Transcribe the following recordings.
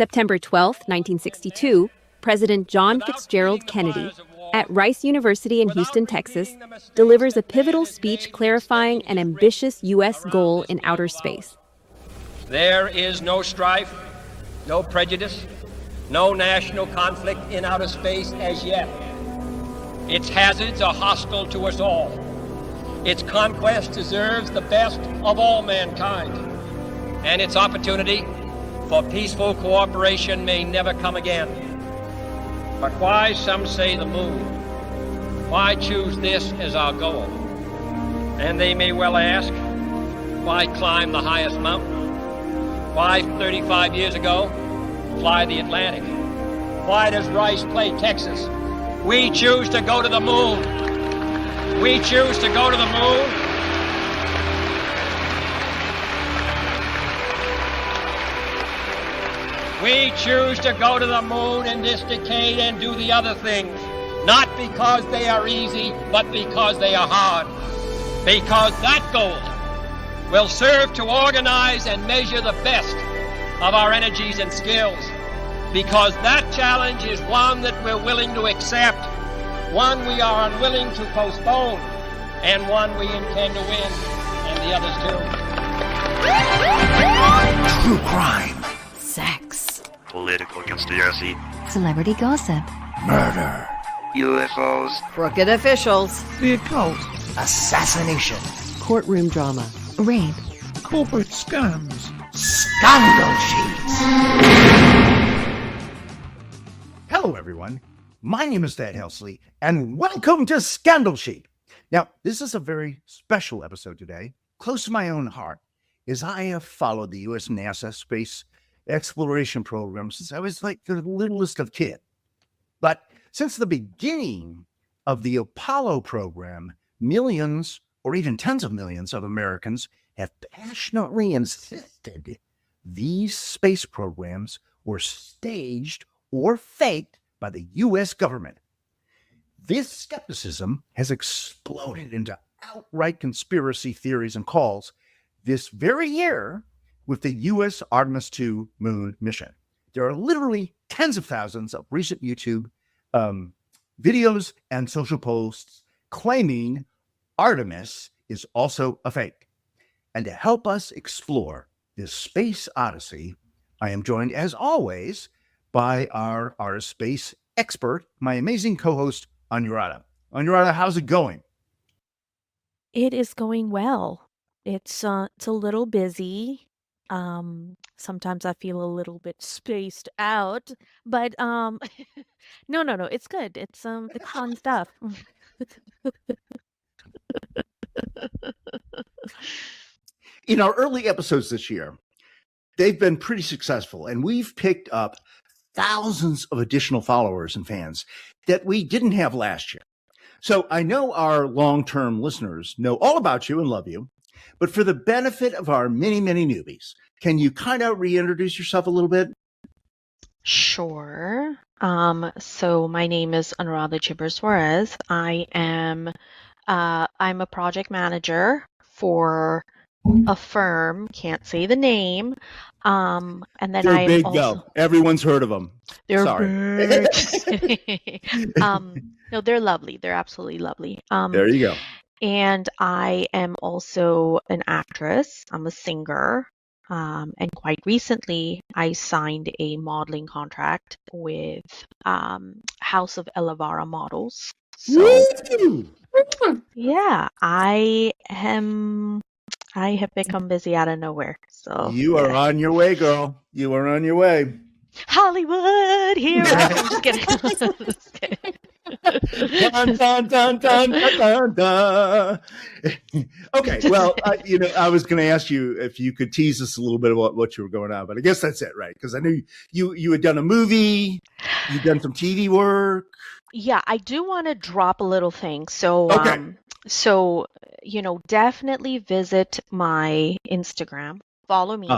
September 12, 1962, President John Fitzgerald Kennedy, at Rice University in Houston, Texas, delivers a pivotal speech clarifying an ambitious U.S. goal in outer space. There is no strife, no prejudice, no national conflict in outer space as yet. Its hazards are hostile to us all. Its conquest deserves the best of all mankind, and its opportunity for peaceful cooperation may never come again. But why, some say, the moon? Why choose this as our goal? And they may well ask, why climb the highest mountain? Why, 35 years ago, fly the Atlantic? Why does Rice play Texas? We choose to go to the moon. We choose to go to the moon. We choose to go to the moon in this decade and do the other things, not because they are easy, but because they are hard. Because that goal will serve to organize and measure the best of our energies and skills. Because that challenge is one that we're willing to accept, one we are unwilling to postpone, and one we intend to win, and the others too. True crime. Sex. Political conspiracy. Celebrity gossip. Murder. UFOs. Crooked officials. The occult. Assassination. Courtroom drama. Rape. Corporate scams. Scandal sheets. Hello, everyone. My name is Thad Helsley, and welcome to Scandal Sheet. Now, this is a very special episode today, close to my own heart, as I have followed the U.S. NASA space exploration program since I was like the littlest of kids. But since the beginning of the Apollo program, millions or even tens of millions of Americans have passionately insisted these space programs were staged or faked by the U.S. government. This skepticism has exploded into outright conspiracy theories and calls this very year with the U.S. Artemis II moon mission. There are literally tens of thousands of recent YouTube videos and social posts claiming Artemis is also a fake. And to help us explore this space odyssey, I am joined, as always, by our space expert, my amazing co-host, Anuradha. Anuradha, how's it going? It is going well. It's a little busy. Sometimes I feel a little bit spaced out, but no, it's good. It's fun stuff. In our early episodes this year, they've been pretty successful, and we've picked up thousands of additional followers and fans that we didn't have last year. So I know our long-term listeners know all about you and love you, but for the benefit of our many, many newbies, can you kind of reintroduce yourself a little bit? Sure. So my name is Anuradha Chibber Suarez. I'm a project manager for a firm, can't say the name. And then They're I'm big, also though. Everyone's heard of them. they're Sorry. big. No, they're lovely. They're absolutely lovely. There you go. And I am also an actress. I'm a singer. And quite recently, I signed a modeling contract with House of Elavara Models. So, Woo! yeah, I have become busy out of nowhere. So You are on your way, girl. You are on your way. Hollywood, here I am. I'm just kidding. Just kidding. Dun, dun, dun, dun, dun, dun, dun. Okay, well, I was going to ask you if you could tease us a little bit about what you were going on, but I guess that's it, right? Because I knew you had done a movie, you've done some TV work. Yeah, I do want to drop a little thing. So, Okay. Definitely visit my Instagram. Follow me,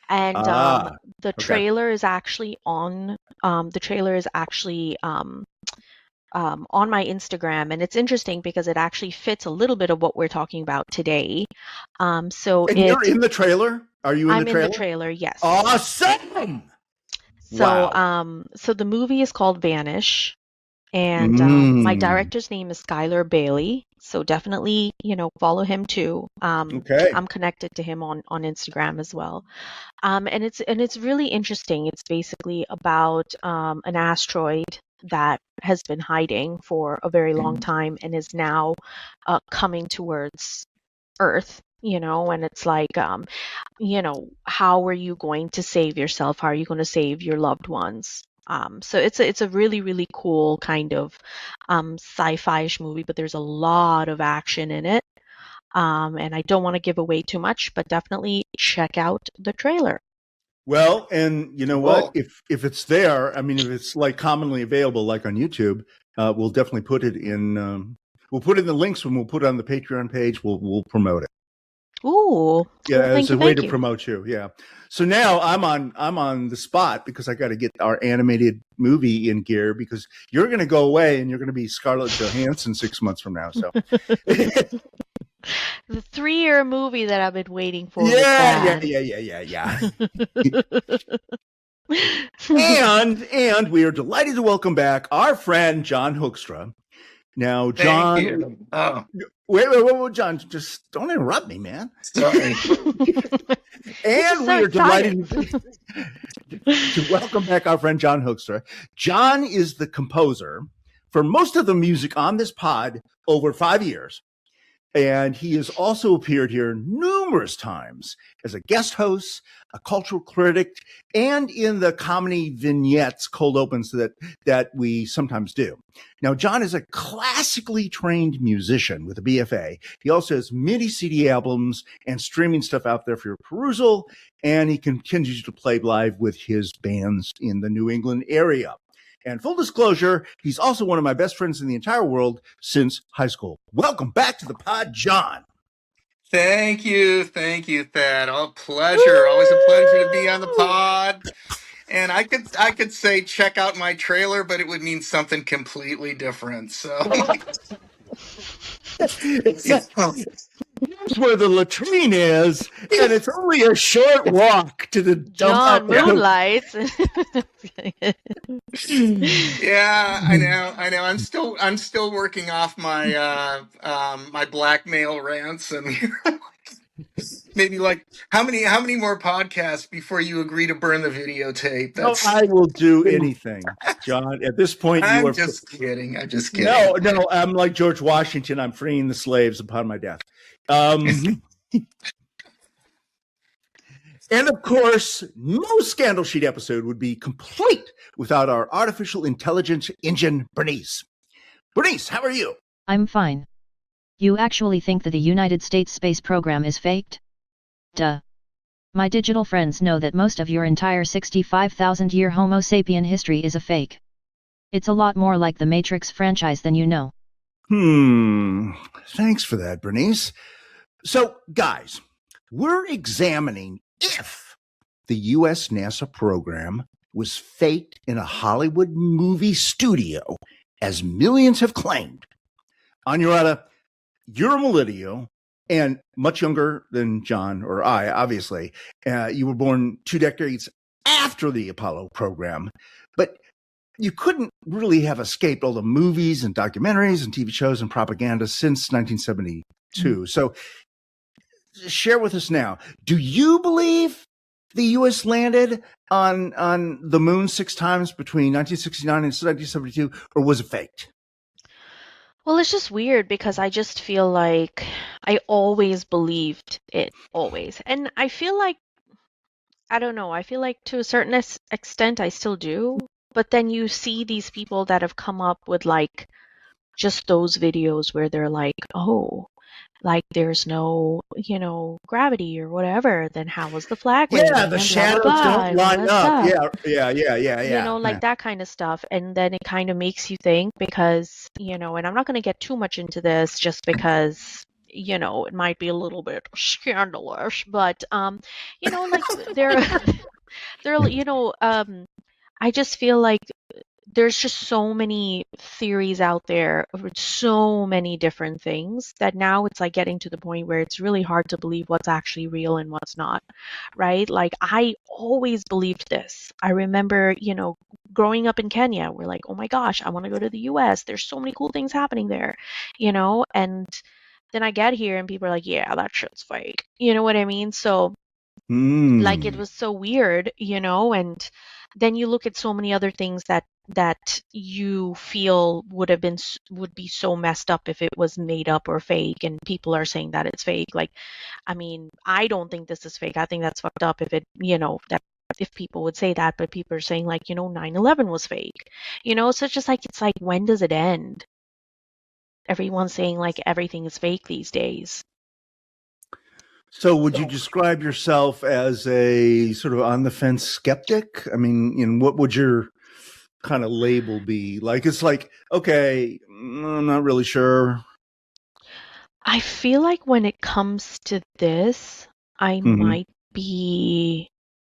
and the okay. trailer is actually on. The trailer is actually on my Instagram, and it's interesting because it actually fits a little bit of what we're talking about today. And you're in the trailer? Are you in I'm the trailer? in the trailer, yes. Awesome! So, Wow. so the movie is called Vanish, and my Mm. director's name is Skylar Bailey. So definitely, follow him too. Okay. I'm connected to him on Instagram as well. And it's really interesting. It's basically about an asteroid that has been hiding for a very long time and is now coming towards Earth. And it's like, how are you going to save yourself? How are you going to save your loved ones? So it's a really, really cool kind of sci-fi-ish movie, but there's a lot of action in it. And I don't want to give away too much, but definitely check out the trailer. Well, and you know what? Cool. If it's there, I mean, if it's like commonly available, like on YouTube, we'll definitely put it in. We'll put it in the links when we'll put it on the Patreon page. We'll promote it. Ooh, Yeah, well, as a way thank to you. promote you. Yeah. So now I'm on the spot because I got to get our animated movie in gear because you're going to go away and you're going to be Scarlett Johansson 6 months from now. So The 3-year movie that I've been waiting for with yeah. Thad. And we are delighted to welcome back our friend John Hoekstra. Now, John, Thank you. Oh, wait, John, just don't interrupt me, man. sorry. And we so are delighted excited. to welcome back our friend John Hoekstra. John is the composer for most of the music on this pod over 5 years. And he has also appeared here numerous times as a guest host, a cultural critic, and in the comedy vignettes, cold opens that we sometimes do. Now, John is a classically trained musician with a BFA. He also has MIDI CD albums and streaming stuff out there for your perusal, and he continues to play live with his bands in the New England area. And full disclosure, he's also one of my best friends in the entire world since high school. Welcome back to the pod, John. Thank you, Thad. Oh, pleasure. Always a pleasure to be on the pod. And I could say check out my trailer, but it would mean something completely different. So Here's where the latrine is, and it's only a short walk to the John dump. Moonlights. yeah, I know. I'm still working off my my blackmail rants, and maybe like how many more podcasts before you agree to burn the videotape? No, I will do anything, John. At this point, you I'm are just kidding. I'm just kidding. No, I'm like George Washington. I'm freeing the slaves upon my death. And of course, no Scandal Sheet episode would be complete without our artificial intelligence engine, Bernice. Bernice, how are you? I'm fine. You actually think that the United States space program is faked? Duh. My digital friends know that most of your entire 65,000-year Homo sapien history is a fake. It's a lot more like the Matrix franchise than you know. Thanks for that, Bernice. So, guys, we're examining if the U.S. NASA program was faked in a Hollywood movie studio, as millions have claimed. Anuradha, you're a millennial and much younger than John or I, obviously. You were born 2 decades after the Apollo program, but you couldn't really have escaped all the movies and documentaries and TV shows and propaganda since 1972. So share with us now, do you believe the U.S. landed on the moon 6 times between 1969 and 1972, or was it faked? Well, it's just weird because I just feel like I always believed it, always. And I feel like, I don't know, I feel like to a certain extent I still do. But then you see these people that have come up with like just those videos where they're like, oh, like there's no, gravity or whatever, then how was the flag raising? Yeah, the and shadows blah, blah, blah, don't and all line that up. stuff. Yeah. Like that kind of stuff. And then it kind of makes you think because, and I'm not going to get too much into this just because, it might be a little bit scandalous, but, like they're, I just feel like there's just so many theories out there of so many different things that now it's like getting to the point where it's really hard to believe what's actually real and what's not, right? Like I always believed this. I remember, growing up in Kenya, we're like, oh my gosh, I want to go to the US. There's so many cool things happening there, and then I get here and people are like, yeah, that shit's fake. You know what I mean? So like it was so weird, and then you look at so many other things that you feel would be so messed up if it was made up or fake, and people are saying that it's fake. Like, I mean, I don't think this is fake. I think that's fucked up if it, that if people would say that, but people are saying like, 9/11 was fake. So it's like when does it end? Everyone's saying like everything is fake these days. So would you describe yourself as a sort of on the fence skeptic? I mean, what would your kind of label be? Like, it's like, okay, I'm not really sure. I feel like when it comes to this, I might be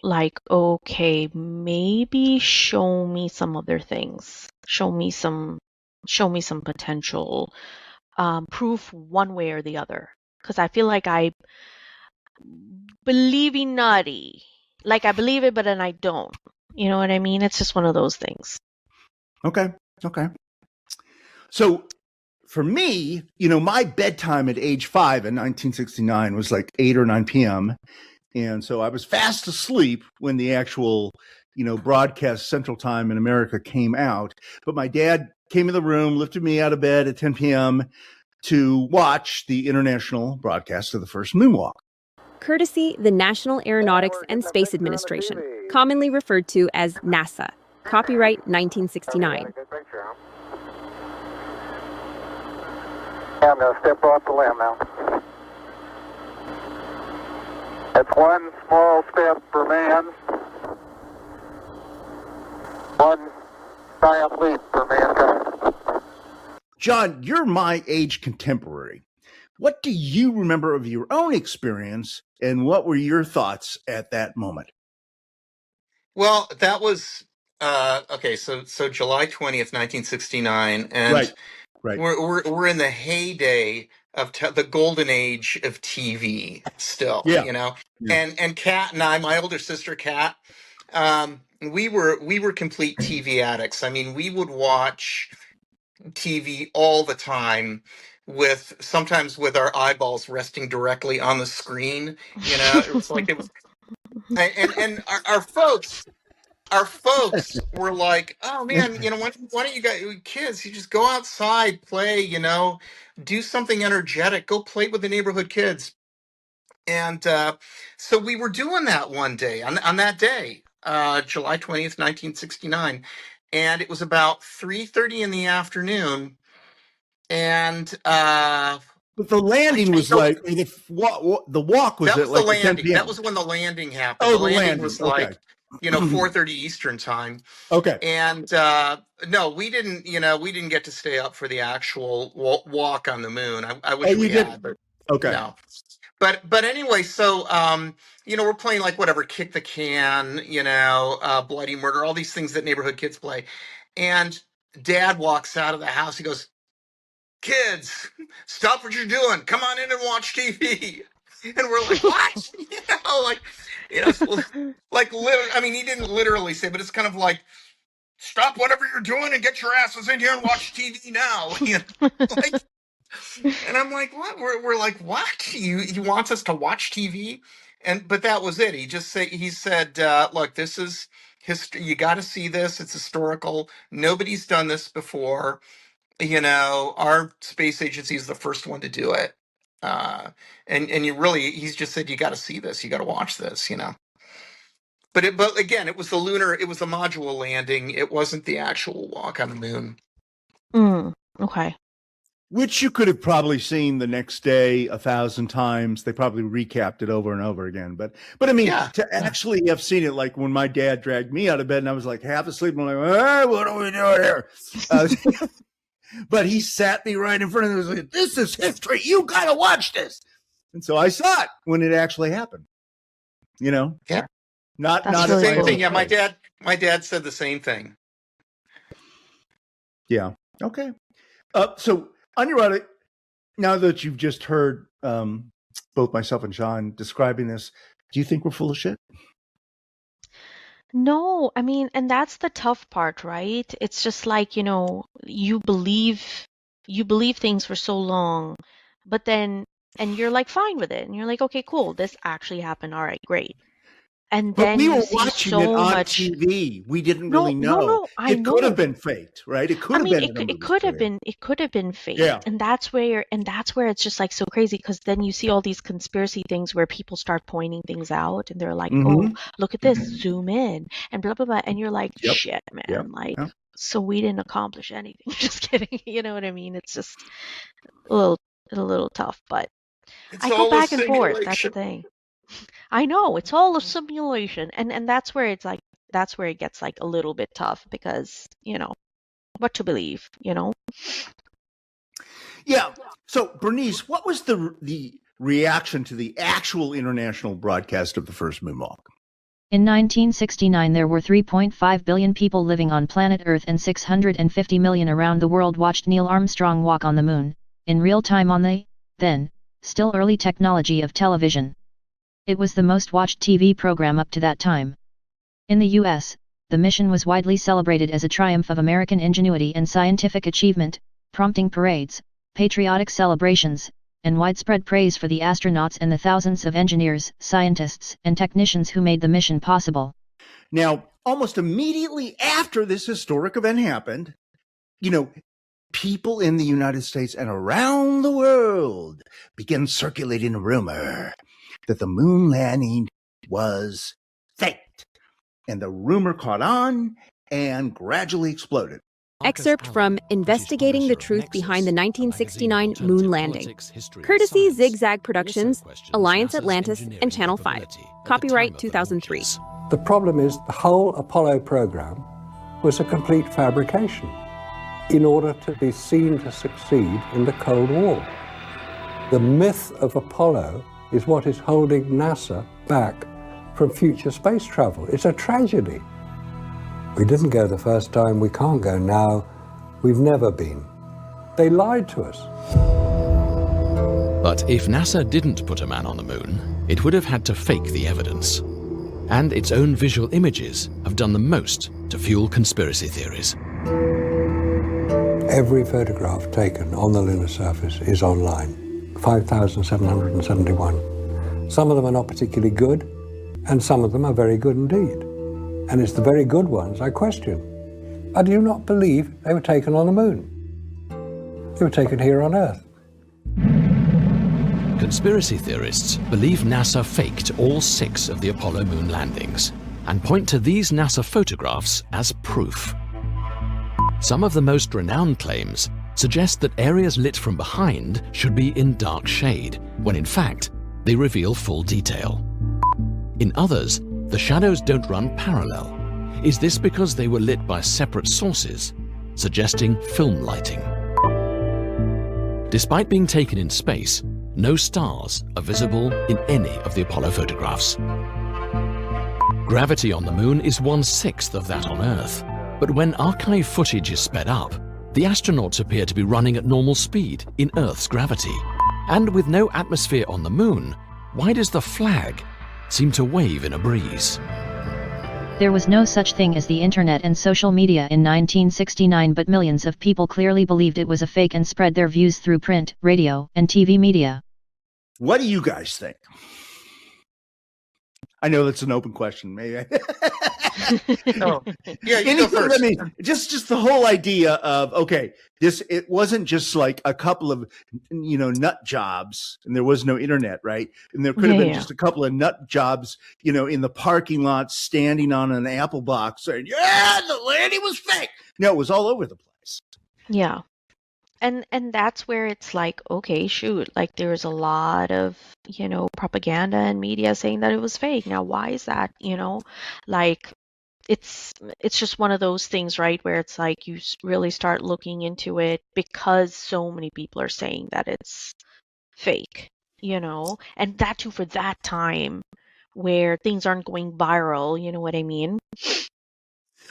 like, okay, maybe show me some other things. Show me some potential proof one way or the other. Because I feel like I believing nutty. Like I believe it, but then I don't. You know what I mean? It's just one of those things. Okay. So for me, my bedtime at age 5 in 1969 was like 8 or 9 p.m. And so I was fast asleep when the actual, broadcast Central Time in America came out. But my dad came in the room, lifted me out of bed at 10 p.m. to watch the international broadcast of the first moonwalk. Courtesy the National Aeronautics and Space Administration, commonly referred to as NASA. Copyright 1969. I'm going to step off the limb now. That's one small step for man, one giant leap for mankind. John, you're my age contemporary. What do you remember of your own experience, and what were your thoughts at that moment? Well, that was okay. So July 20th, 1969, and right. We're in the heyday of the golden age of TV. Still, Yeah. And Kat and I, my older sister Kat, we were complete TV addicts. I mean, we would watch TV all the time, sometimes with our eyeballs resting directly on the screen. It was like it was, and our folks were like, oh man, why don't you guys, kids, you just go outside, play, do something energetic, go play with the neighborhood kids. And so we were doing that one day on that day, July 20th, 1969. And it was about 3:30 in the afternoon. And but the landing was like the walk was that at was like the landing. 10 p.m. That was when the landing happened. Oh, the landing was okay. like 4:30 Eastern time. Okay. And no, we didn't get to stay up for the actual walk on the moon. I wish we had, but okay. No. But anyway, so we're playing like whatever, kick the can, bloody murder, all these things that neighborhood kids play. And Dad walks out of the house. He goes, "Kids, stop what you're doing. Come on in and watch TV." And we're like, "What?" Like literally. I mean, he didn't literally say, but it's kind of like, "Stop whatever you're doing and get your asses in here and watch TV now." And I'm like, "What?" We're like, "What? He wants us to watch TV?" But that was it. He said, "Look, this is history. You got to see this. It's historical. Nobody's done this before. Our space agency is the first one to do it." He's just said, "You got to see this. You got to watch this." But again, it was the module landing. It wasn't the actual walk on the moon. Okay. Which you could have probably seen the next day 1,000 times. They probably recapped it over and over again. But I mean, to actually have seen it, like when my dad dragged me out of bed and I was like half asleep, I'm like, hey, what are we doing here? But he sat me right in front of me and was like, this is history. You got to watch this. And so I saw it when it actually happened. Yeah. Not That's the really same cool. thing. Yeah, my dad said the same thing. Yeah. Okay. So Anirudh, now that you've just heard both myself and John describing this, do you think we're full of shit? No, I mean, and that's the tough part, right? It's just like, you believe things for so long, but then and you're like fine with it. And you're like, okay, cool, this actually happened. All right, great. And But then we you were see watching it so on much. TV. We didn't No, really no, know. no, I It could have know. been faked, right? It could I have mean, been in a it movie could have studio. been fake, Yeah. and that's where it's just like so crazy because then you see all these conspiracy things where people start pointing things out and they're like, Mhm. oh, look at this, zoom in, and blah blah blah, and you're like, Yep. shit, man, Yep. like, Yep. so we didn't accomplish anything. Just kidding, you know what I mean? It's just a little tough, but It's I go all a back and forth. That's the simulation. thing. I know it's all a simulation, and that's where it's like that's where it gets like a little bit tough because what to believe, Yeah. So, Bernice, what was the reaction to the actual international broadcast of the first moonwalk? In 1969 there were 3.5 billion people living on planet Earth and 650 million around the world watched Neil Armstrong walk on the moon, in real time on the, then, still early technology of television. It was the most watched TV program up to that time. In the US, the mission was widely celebrated as a triumph of American ingenuity and scientific achievement, prompting parades, patriotic celebrations, and widespread praise for the astronauts and the thousands of engineers, scientists, and technicians who made the mission possible. Now, almost immediately after this historic event happened, people in the United States and around the world began circulating a rumor that the moon landing was faked. And the rumor caught on and gradually exploded. Excerpt from Investigating the Truth Behind the 1969 Moon Landing. Courtesy Zigzag Productions, Alliance Atlantis, and Channel 5. Copyright 2003. The problem is the whole Apollo program was a complete fabrication in order to be seen to succeed in the Cold War. The myth of Apollo is what is holding NASA back from future space travel. It's a tragedy. We didn't go the first time, we can't go now, we've never been. They lied to us. But if NASA didn't put a man on the moon, it would have had to fake the evidence. And its own visual images have done the most to fuel conspiracy theories. Every photograph taken on the lunar surface is online, 5,771. Some of them are not particularly good, and some of them are very good indeed. And it's the very good ones I question. I do not believe they were taken on the moon. They were taken here on Earth. Conspiracy theorists believe NASA faked all 6 of the Apollo moon landings and point to these NASA photographs as proof. Some of the most renowned claims suggest that areas lit from behind should be in dark shade, when in fact, they reveal full detail. In others, the shadows don't run parallel. Is this because they were lit by separate sources, suggesting film lighting? Despite being taken in space, no stars are visible in any of the Apollo photographs. Gravity on the moon is 1/6 of that on Earth, but when archive footage is sped up, the astronauts appear to be running at normal speed in Earth's gravity. And with no atmosphere on the moon, why does the flag seem to wave in a breeze? There was no such thing as the internet and social media in 1969, but millions of people clearly believed it was a fake and spread their views through print, radio, and TV media. What do you guys think? I know that's an open question. Maybe. Oh, yeah, you go first. I mean, just the whole idea of, okay, it wasn't just like a couple of, nut jobs, and there was no internet, right? And there could have been just a couple of nut jobs, in the parking lot, standing on an apple box saying, yeah, the landing was fake. No, it was all over the place. Yeah. And that's where it's like, okay, shoot, like there's a lot of, propaganda and media saying that it was fake. Now, why is that? Like it's just one of those things, right, where it's like you really start looking into it because so many people are saying that it's fake, and that too for that time where things aren't going viral, you know what I mean?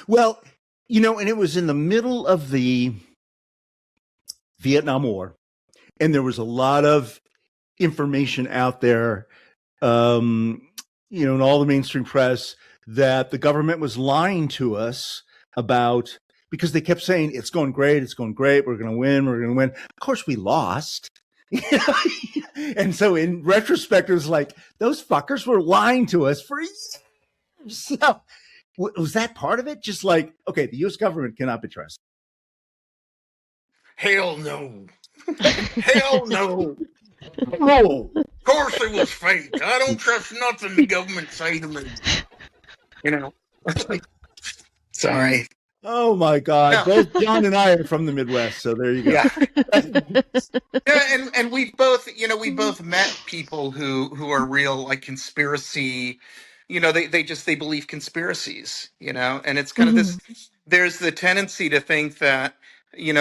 Well, and it was in the middle of the Vietnam War, and there was a lot of information out there, in all the mainstream press, that the government was lying to us about, because they kept saying it's going great, we're going to win. Of course, we lost. And so in retrospect, it was like, those fuckers were lying to us for years. So was that part of it? Just like, okay, the U.S. government cannot be trusted. Hell no. Hell no. No. Of course it was fake. I don't trust nothing the government say to me. Sorry. Oh my God. No. Both John and I are from the Midwest, so there you go. Yeah, and we both met people who are real, like, conspiracy, they believe conspiracies, and it's kind of this, there's the tendency to think that,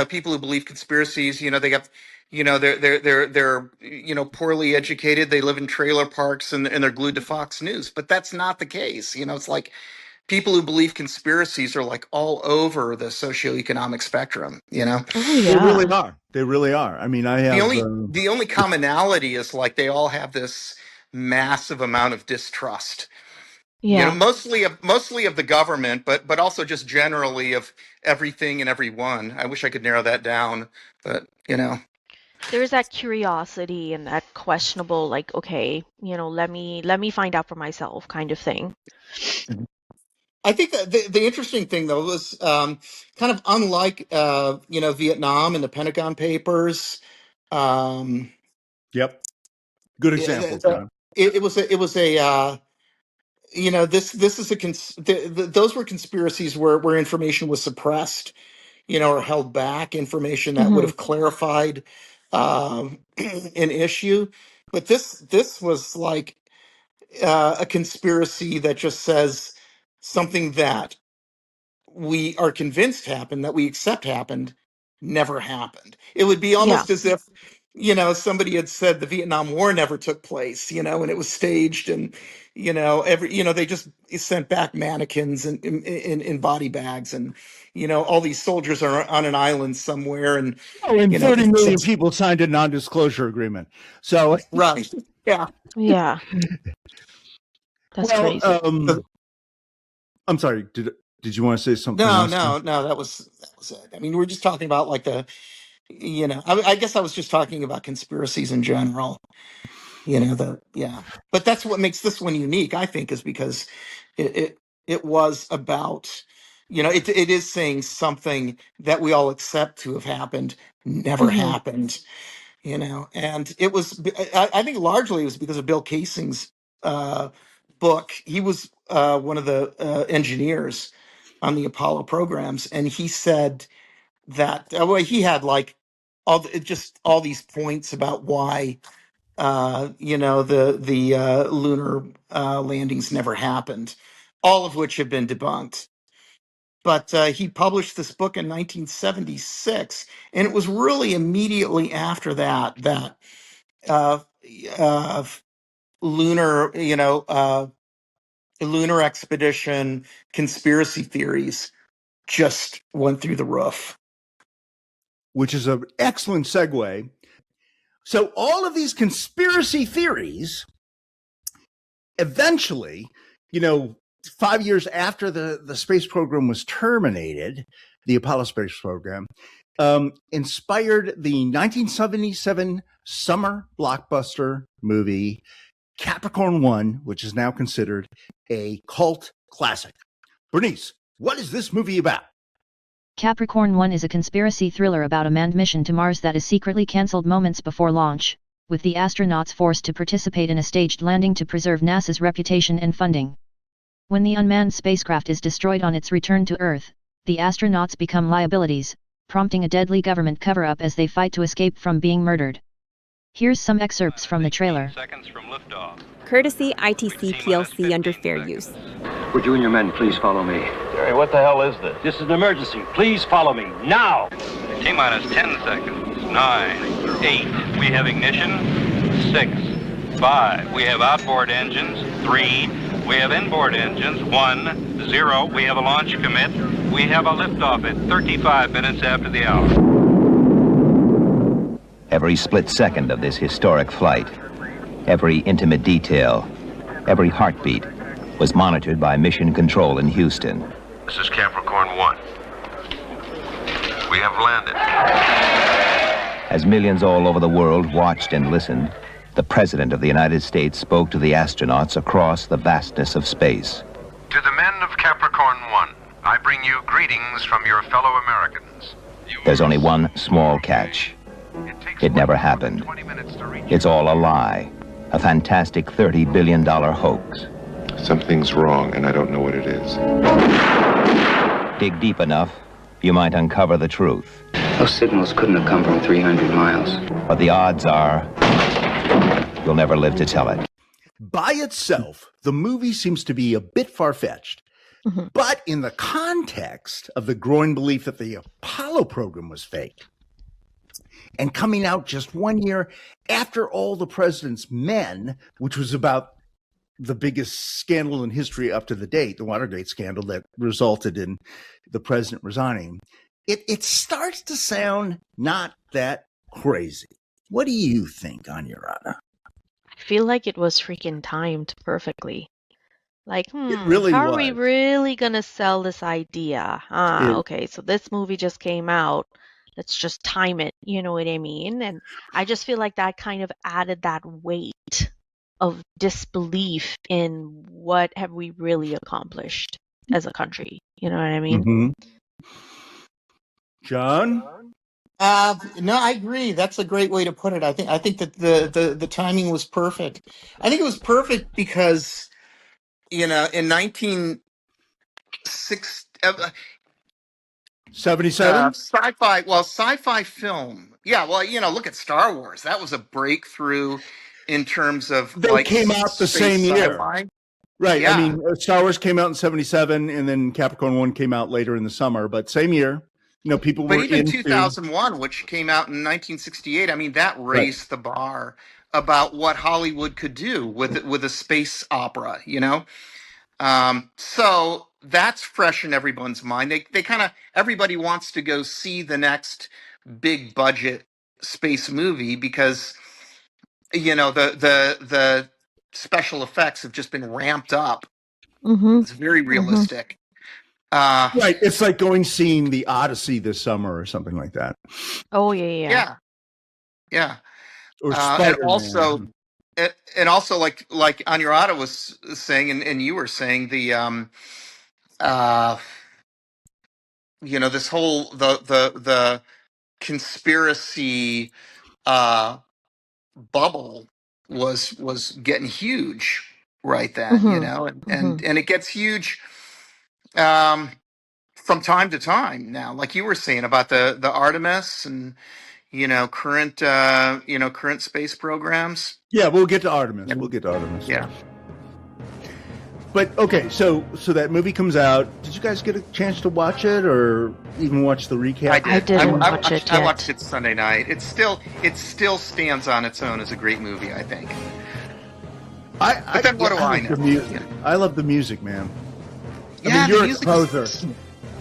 people who believe conspiracies, they have, they're poorly educated, they live in trailer parks and they're glued to Fox News, but that's not the case. It's like, people who believe conspiracies are like all over the socioeconomic spectrum, Oh, yeah. They really are. I mean, I have the only commonality is like they all have this massive amount of distrust. Yeah. Mostly of the government, but also just generally of everything and everyone. I wish I could narrow that down, but There's that curiosity and that questionable, like, okay, let me find out for myself kind of thing. I think that the interesting thing, though, was kind of unlike, Vietnam and the Pentagon Papers. Yep. Good example, John. It was a this is those were conspiracies where information was suppressed, or held back, information that would have clarified an issue. But this was like a conspiracy that just says something that we are convinced happened, that we accept happened, never happened. It would be almost as if, somebody had said the Vietnam War never took place, and it was staged, and they just sent back mannequins in body bags, and all these soldiers are on an island somewhere, and 30 million people signed a non-disclosure agreement. So right, yeah. That's crazy. I'm sorry. Did you want to say something? No. That was it. I mean, we're just talking about like the, I guess I was just talking about conspiracies in general. But that's what makes this one unique, I think, is because it was about, it is saying something that we all accept to have happened, never happened, and it was, I think largely it was because of Bill Kaysing's book. He was one of the engineers on the Apollo programs, and he said that he had like all these points about why the lunar landings never happened, all of which have been debunked. But he published this book in 1976, and it was really immediately after that lunar expedition conspiracy theories just went through the roof. Which is an excellent segue. So all of these conspiracy theories, eventually, 5 years after the space program was terminated, the Apollo space program, inspired the 1977 summer blockbuster movie Capricorn 1, which is now considered a cult classic. Bernice, what is this movie about? Capricorn 1 is a conspiracy thriller about a manned mission to Mars that is secretly cancelled moments before launch, with the astronauts forced to participate in a staged landing to preserve NASA's reputation and funding. When the unmanned spacecraft is destroyed on its return to Earth, the astronauts become liabilities, prompting a deadly government cover-up as they fight to escape from being murdered. Here's some excerpts from the trailer. Courtesy ITC PLC under fair use. Would you and your men please follow me? Jerry, what the hell is this? This is an emergency. Please follow me now. T-minus 10 seconds. 9, 8. We have ignition. 6, 5. We have outboard engines. 3. We have inboard engines. 1, 0. We have a launch commit. We have a liftoff at 35 minutes after the hour. Every split second of this historic flight, every intimate detail, every heartbeat was monitored by Mission Control in Houston. This is Capricorn 1. We have landed. As millions all over the world watched and listened, the President of the United States spoke to the astronauts across the vastness of space. To the men of Capricorn 1, I bring you greetings from your fellow Americans. There's only one small catch. It never happened. It's all a lie, a fantastic $30 billion hoax. Something's wrong, and I don't know what it is. Dig deep enough, you might uncover the truth. Those signals couldn't have come from 300 miles. But the odds are you'll never live to tell it. By itself, the movie seems to be a bit far-fetched. But in the context of the growing belief that the Apollo program was fake, and coming out just 1 year after All the President's Men, which was about the biggest scandal in history up to the date, the Watergate scandal that resulted in the president resigning, it starts to sound not that crazy. What do you think, Anyarada? I feel like it was freaking timed perfectly. Like, It really how are we was. really gonna sell this idea? Okay, so this movie just came out. Let's just time it. You know what I mean? And I just feel like that kind of added that weight of disbelief in what have we really accomplished as a country. You know what I mean? Mhm. John? No, I agree. That's a great way to put it. I think that the timing was perfect. I think it was perfect because, in 1960, 77? sci-fi film. Yeah, well, look at Star Wars. That was a breakthrough in terms of They came out the space same year. sci-fi. Right. Yeah. I mean, Star Wars came out in 77, and then Capricorn 1 came out later in the summer, but same year. People But were even into 2001, which came out in 1968, I mean, that raised the bar about what Hollywood could do with a space opera, So that's fresh in everyone's mind. They kind of, everybody wants to go see the next big budget space movie because, the special effects have just been ramped up. It's very realistic. right. It's like seeing the Odyssey this summer or something like that. Oh yeah. Yeah. Or And Spider-Man. also like Anyarada was saying, and you were saying, the this whole the conspiracy bubble was getting huge right then, and it gets huge from time to time now, like you were saying about the Artemis and current current space programs. Yeah, we'll get to Artemis. We'll get to Artemis. Yeah. But okay, so that movie comes out. Did you guys get a chance to watch it, or even watch the recap? I did. I didn't watch it I yet. watched it Sunday night. It still stands on its own as a great movie, I think. But then what do I know? The music. I love the music, man. I Yeah, mean, you're the a music composer. is-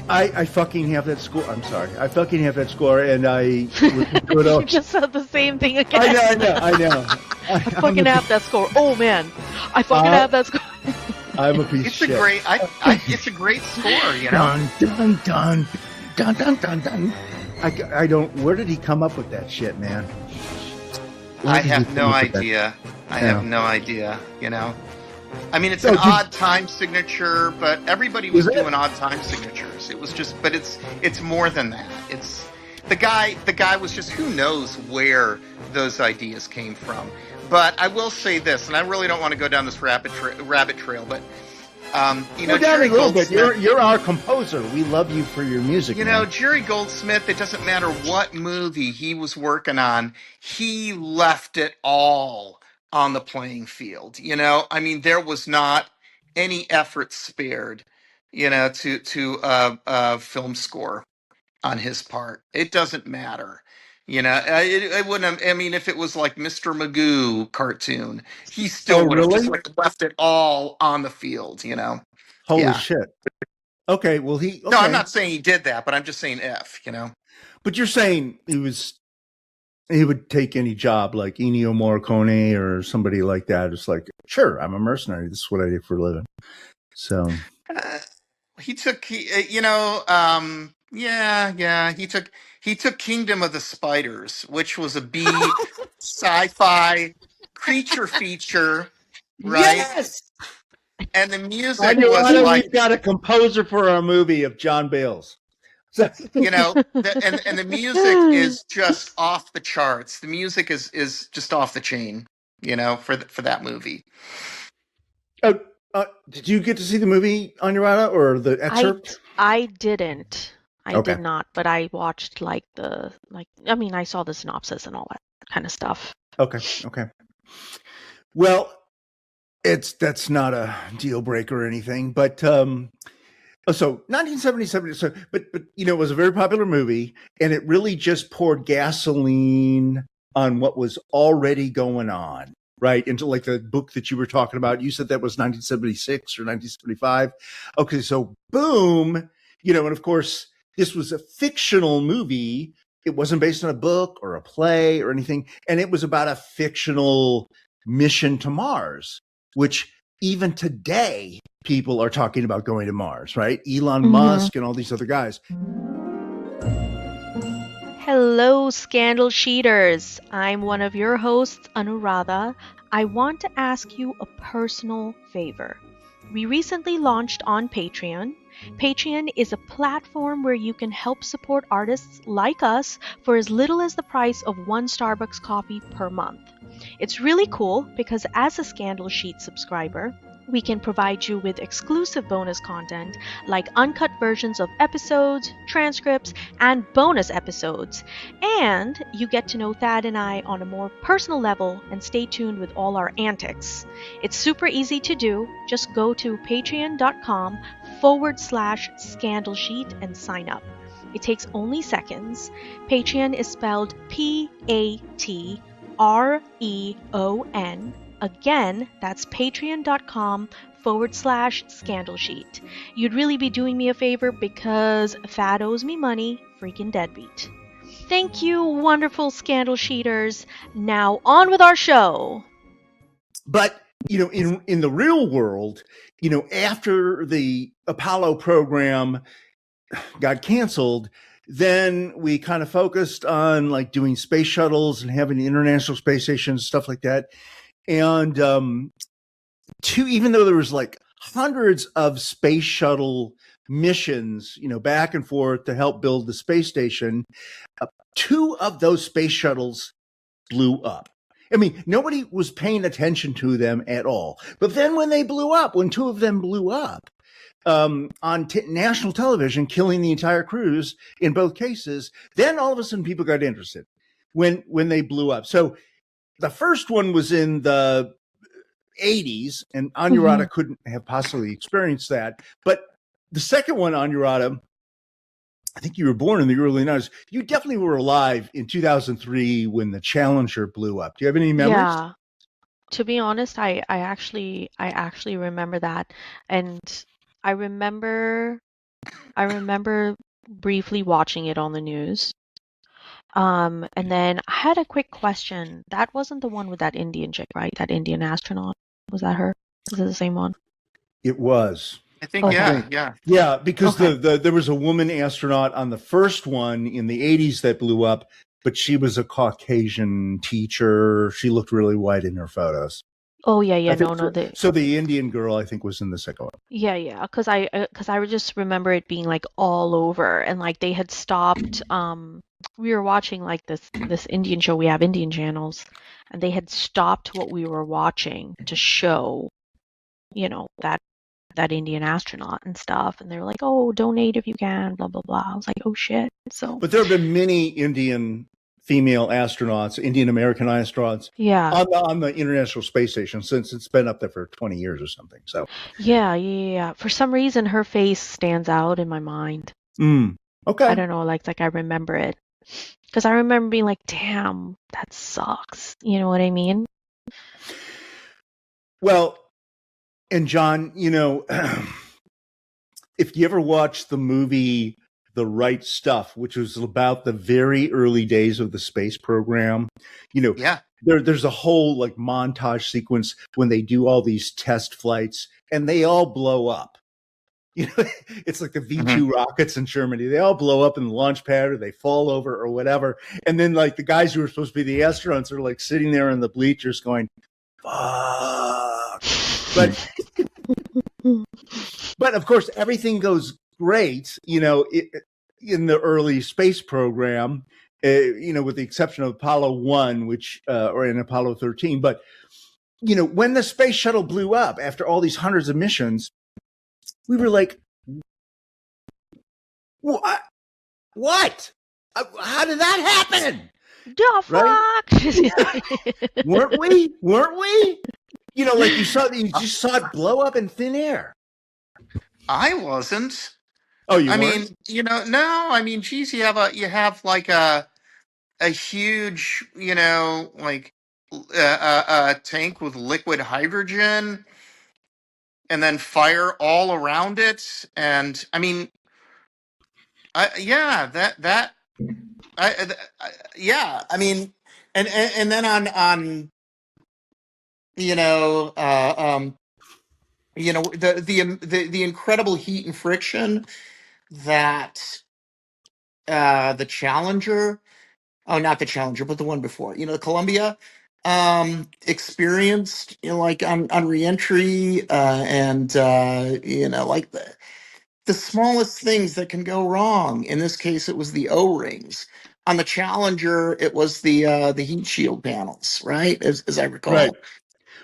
I fucking have that score. I'm sorry. I fucking have that score, and I. You just said the same thing again. I know. I fucking have that score. Oh man, I fucking have that score. I'm a piece It's of a shit. great. It's a great score. Dun dun dun dun dun dun dun. I don't. Where did he come up with that shit, man? Where I did he have come no up with that? idea. I Yeah. have no idea. I mean, it's No, an did- odd time signature, but everybody was Is it? doing odd time signatures. It was just, but it's more than that. It's the guy was just, who knows where those ideas came from. But I will say this, and I really don't want to go down this rabbit trail, but Go down Jerry a little bit. Goldsmith. You're our composer. We love you for your music. man. Jerry Goldsmith, it doesn't matter what movie he was working on, he left it all on the playing field. I mean, there was not any effort spared, to film score on his part. It doesn't matter. It wouldn't have, I mean, if it was like Mr. Magoo cartoon, he still would have just really? left it all on the field, Holy Yeah. shit. Okay, well he. Okay. No, I'm not saying he did that, but I'm just saying if. But you're saying he was he would take any job like Ennio Morricone or somebody like that. It's like, sure, I'm a mercenary. This is what I do for a living. So he took Kingdom of the Spiders, which was a B sci-fi creature feature, right? Yes. And the music I know was like, we've got a composer for our movie of John Bales. So, and the music is just off the charts. The music is just off the chain, for that movie. Did you get to see the movie, Anuradha, or the excerpt? I didn't. I Okay. did not, but I watched I saw the synopsis and all that kind of stuff. Okay. Well, that's not a deal breaker or anything, but so 1977. But it was a very popular movie, and it really just poured gasoline on what was already going on, right? Into like the book that you were talking about. You said that was 1976 or 1975. Okay, so boom, and of course this was a fictional movie. It wasn't based on a book or a play or anything, and it was about a fictional mission to Mars, which even today people are talking about going to Mars, right? Elon Musk and all these other guys. Hello, Scandal Sheeters. I'm one of your hosts, Anuradha. I want to ask you a personal favor. We recently launched on Patreon. Patreon is a platform where you can help support artists like us for as little as the price of one Starbucks coffee per month. It's really cool because as a Scandal Sheet subscriber, we can provide you with exclusive bonus content like uncut versions of episodes, transcripts, and bonus episodes. And you get to know Thad and I on a more personal level and stay tuned with all our antics. It's super easy to do. Just go to patreon.com/Scandal Sheet and sign up. It takes only seconds. Patreon is spelled Patreon. Again, that's patreon.com/Scandal Sheet. You'd really be doing me a favor because Thad owes me money, freaking deadbeat. Thank you, wonderful Scandal Sheeters. Now on with our show. But, in the real world, after the Apollo program got canceled, then we kind of focused on like doing space shuttles and having the International Space Station, stuff like that. And even though there was like hundreds of space shuttle missions, back and forth to help build the space station, 2 of those space shuttles blew up. I mean, nobody was paying attention to them at all. But then when 2 of them blew up on national television, killing the entire crews in both cases, then all of a sudden people got interested when they blew up. So the first one was in the 80s, and Anuradha couldn't have possibly experienced that. But the second one, Anuradha, I think you were born in the early 90s. You definitely were alive in 2003 when the Challenger blew up. Do you have any memories? Yeah. To be honest, I actually remember that, and I remember briefly watching it on the news. And then I had a quick question. That wasn't the one with that Indian chick, right? That Indian astronaut. Was that her? Was it the same one? It was. I think, yeah. Yeah, because there was a woman astronaut on the first one in the 80s that blew up, but she was a Caucasian teacher. She looked really white in her photos. Oh yeah. So the Indian girl, I think, was in the second one. Yeah. Because I just remember it being like all over, and like they had stopped. We were watching like this Indian show. We have Indian channels, and they had stopped what we were watching to show, that Indian astronaut and stuff. And they were like, "Oh, donate if you can," blah blah blah. I was like, "Oh shit!" So, but there have been many Indian female astronauts, Indian American astronauts, on the International Space Station since it's been up there for 20 years or something. So, yeah. For some reason, her face stands out in my mind. Okay. I don't know, like I remember it. Because I remember being like, damn, that sucks. You know what I mean? Well, and John, if you ever watch the movie the right stuff, which was about the very early days of the space program. Yeah. There's a whole like montage sequence when they do all these test flights and they all blow up. It's like the V2 rockets in Germany. They all blow up in the launch pad or they fall over or whatever. And then like the guys who are supposed to be the astronauts are like sitting there in the bleachers going, fuck. But of course, everything goes great, in the early space program, with the exception of Apollo 1, or in Apollo 13. But, when the space shuttle blew up after all these hundreds of missions, we were like, what? How did that happen? The fuck? Weren't we? Like you just saw it blow up in thin air. I wasn't. Oh, you I weren't? mean, no. I mean, geez, you have like a huge, like a tank with liquid hydrogen, and then fire all around it, and I mean, yeah, I mean, and then on the incredible heat and friction that the Challenger, not the Challenger, but the one before, the Columbia, experienced, like on reentry, and like the smallest things that can go wrong. In this case, it was the O-rings. On the Challenger, it was the heat shield panels, right? As I recall. Right.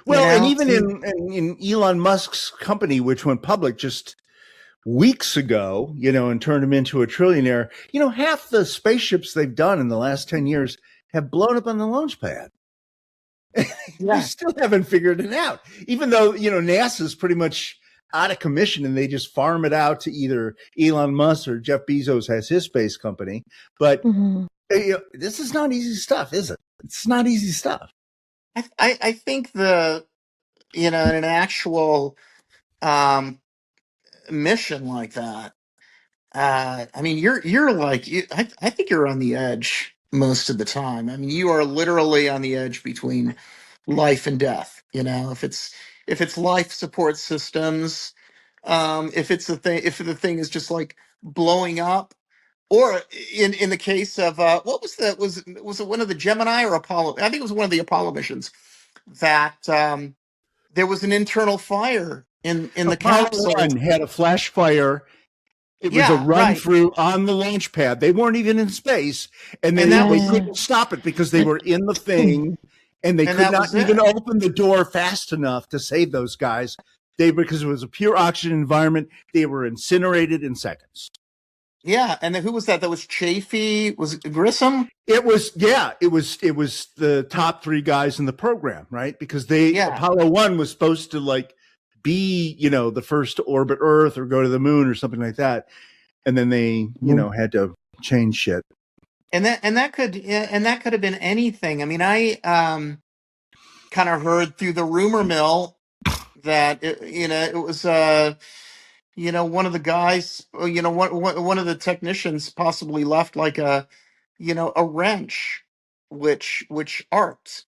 Well, and even in Elon Musk's company, which went public just weeks ago, and turned him into a trillionaire, half the spaceships they've done in the last 10 years have blown up on the launch pad. We still haven't figured it out, even though, NASA's pretty much out of commission and they just farm it out to either Elon Musk or Jeff Bezos has his space company. But this is not easy stuff, is it? It's not easy stuff. I think in an actual mission like that, I mean, you're like, I think you're on the edge most of the time. I mean, you are literally on the edge between life and death. If it's life support systems, if the thing is just like blowing up, or in the case of what was it one of the Gemini or Apollo? I think it was one of the Apollo missions that there was an internal fire in the capsule. Apollo 1 had a flash fire. It was a run through on the launch pad. They weren't even in space, and they couldn't stop it because they were in the thing, and they could not even open the door fast enough to save those guys. Because it was a pure oxygen environment, they were incinerated in seconds. Yeah, and then who was that? That was Chafee. Was it Grissom? It was the top three guys in the program, right? Because Apollo 1 was supposed to like be, the first to orbit Earth or go to the moon or something like that. And then they, had to change shit. And that could have been anything. I mean, I kind of heard through the rumor mill that it was one of the guys, one of the technicians possibly left like a wrench which arced,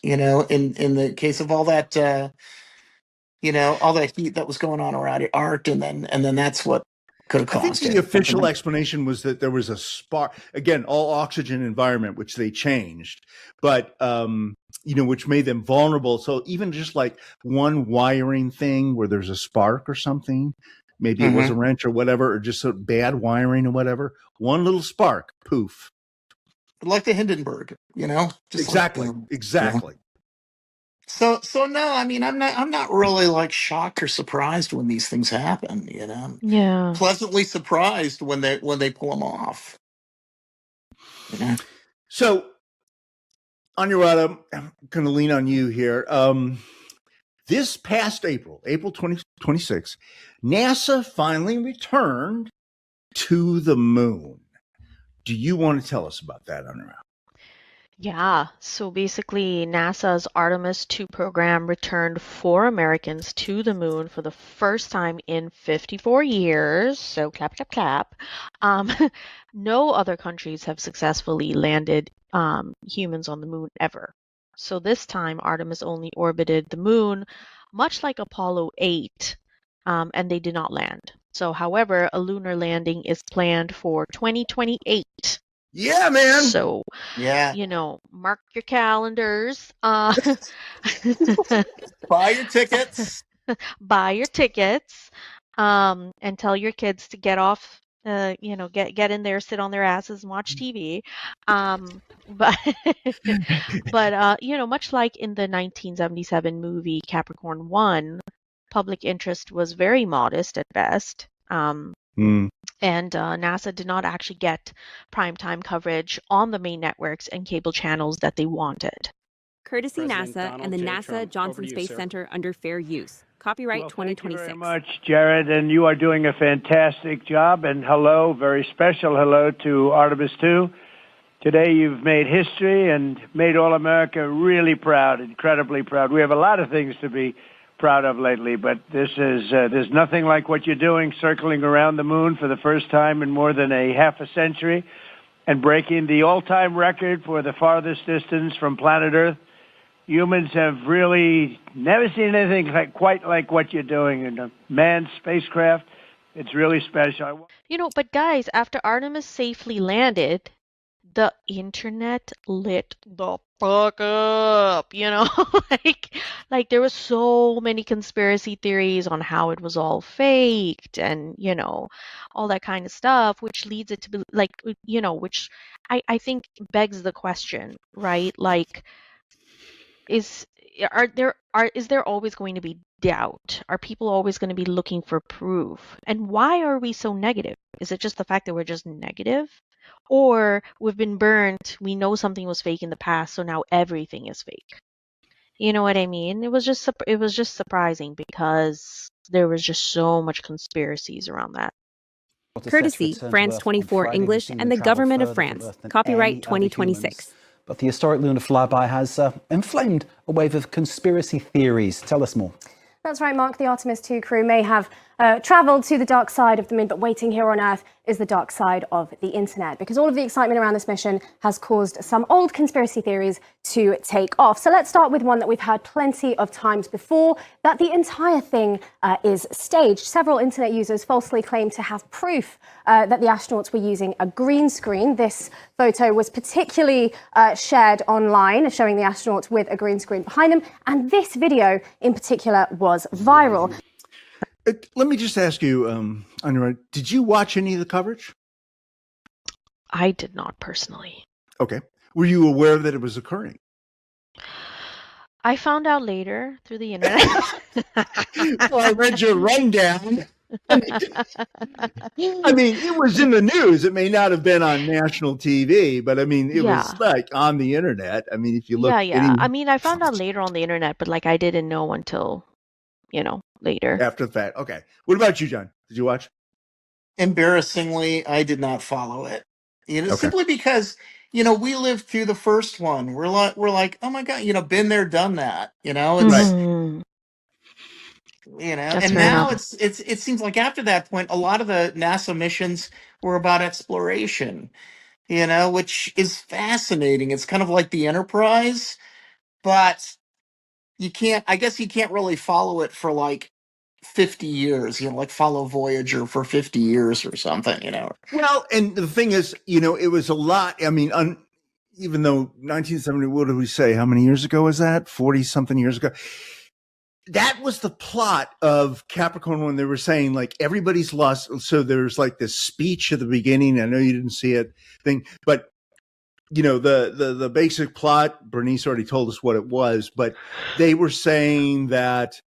in the case of all that all that heat that was going on around it arced, and then that's what could have caused it. I think the official explanation was that there was a spark, again, all oxygen environment, which they changed, but which made them vulnerable. So even just like one wiring thing where there's a spark or something, maybe it was a wrench or whatever, or just a bad wiring or whatever, one little spark, poof. Like the Hindenburg, just exactly. So no, I mean, I'm not really like shocked or surprised when these things happen, Yeah. Pleasantly surprised when they pull them off. So, Anuradha, I'm going to lean on you here. This past April 2026, NASA finally returned to the moon. Do you want to tell us about that, Anuradha? Yeah, so basically, NASA's Artemis 2 program returned 4 Americans to the moon for the first time in 54 years. So, clap, clap, clap. Um, no other countries have successfully landed humans on the moon ever. So, this time, Artemis only orbited the moon, much like Apollo 8, and they did not land. So, however, a lunar landing is planned for 2028. Yeah, man. So, Yeah. mark your calendars. Buy your tickets. Buy your tickets. And tell your kids to get off. Get in there, sit on their asses, and watch TV. But much like in the 1977 movie Capricorn 1, public interest was very modest at best. And NASA did not actually get primetime coverage on the main networks and cable channels that they wanted. Courtesy President NASA Donald and the J. NASA Trump. Over Johnson to you, Space sir. Center under fair use. Copyright Well, 2026. Thank you very much, Jared, and you are doing a fantastic job. And hello, very special hello to Artemis 2. Today you've made history and made all America really proud, incredibly proud. We have a lot of things to be proud of lately, but this is there's nothing like what you're doing, circling around the moon for the first time in more than a half a century and breaking the all-time record for the farthest distance from planet Earth. Humans have really never seen anything quite like what you're doing in a manned spacecraft. It's really special. But guys, after Artemis safely landed, the internet lit the fuck up, like there was so many conspiracy theories on how it was all faked and, all that kind of stuff, which leads it to be like, which I think begs the question, right? Like, is there always going to be doubt? Are people always going to be looking for proof? And why are we so negative? Is it just the fact that we're just negative? Or we've been burnt, we know something was fake in the past, so now everything is fake. You know what I mean? It was just surprising because there was just so much conspiracies around that. Courtesy France 24 English and the government of France. Copyright 2026. But the historic lunar flyby has inflamed a wave of conspiracy theories. Tell us more. That's right, Mark. The Artemis 2 crew may have travelled to the dark side of the moon, but waiting here on Earth is the dark side of the internet, because all of the excitement around this mission has caused some old conspiracy theories to take off. So let's start with one that we've heard plenty of times before, that the entire thing is staged. Several internet users falsely claim to have proof that the astronauts were using a green screen. This photo was particularly shared online, showing the astronauts with a green screen behind them, and this video in particular was viral. Let me just ask you, Anya, did you watch any of the coverage? I did not personally. Okay. Were you aware that it was occurring? I found out later through the internet. Well, I read your rundown. I mean, it was in the news. It may not have been on national TV, but I mean, it was like on the internet. I mean, if you look. Yeah. I mean, I found out later on the internet, but like I didn't know until, later. After the fact. Okay. What about you, John? Did you watch? Embarrassingly, I did not follow it. Okay. Simply because, we lived through the first one. We're like, oh my God, been there, done that. It's That's and fair now enough. it seems like after that point, a lot of the NASA missions were about exploration, which is fascinating. It's kind of like the Enterprise, but I guess you can't really follow it for like 50 years, like follow Voyager for 50 years or something, Well, and the thing is, it was a lot. I mean, even though 1970, what did we say? How many years ago was that? 40 something years ago. That was the plot of Capricorn when they were saying like everybody's lost. So there's like this speech at the beginning. I know you didn't see it thing, but the basic plot, Bernice already told us what it was, but they were saying that,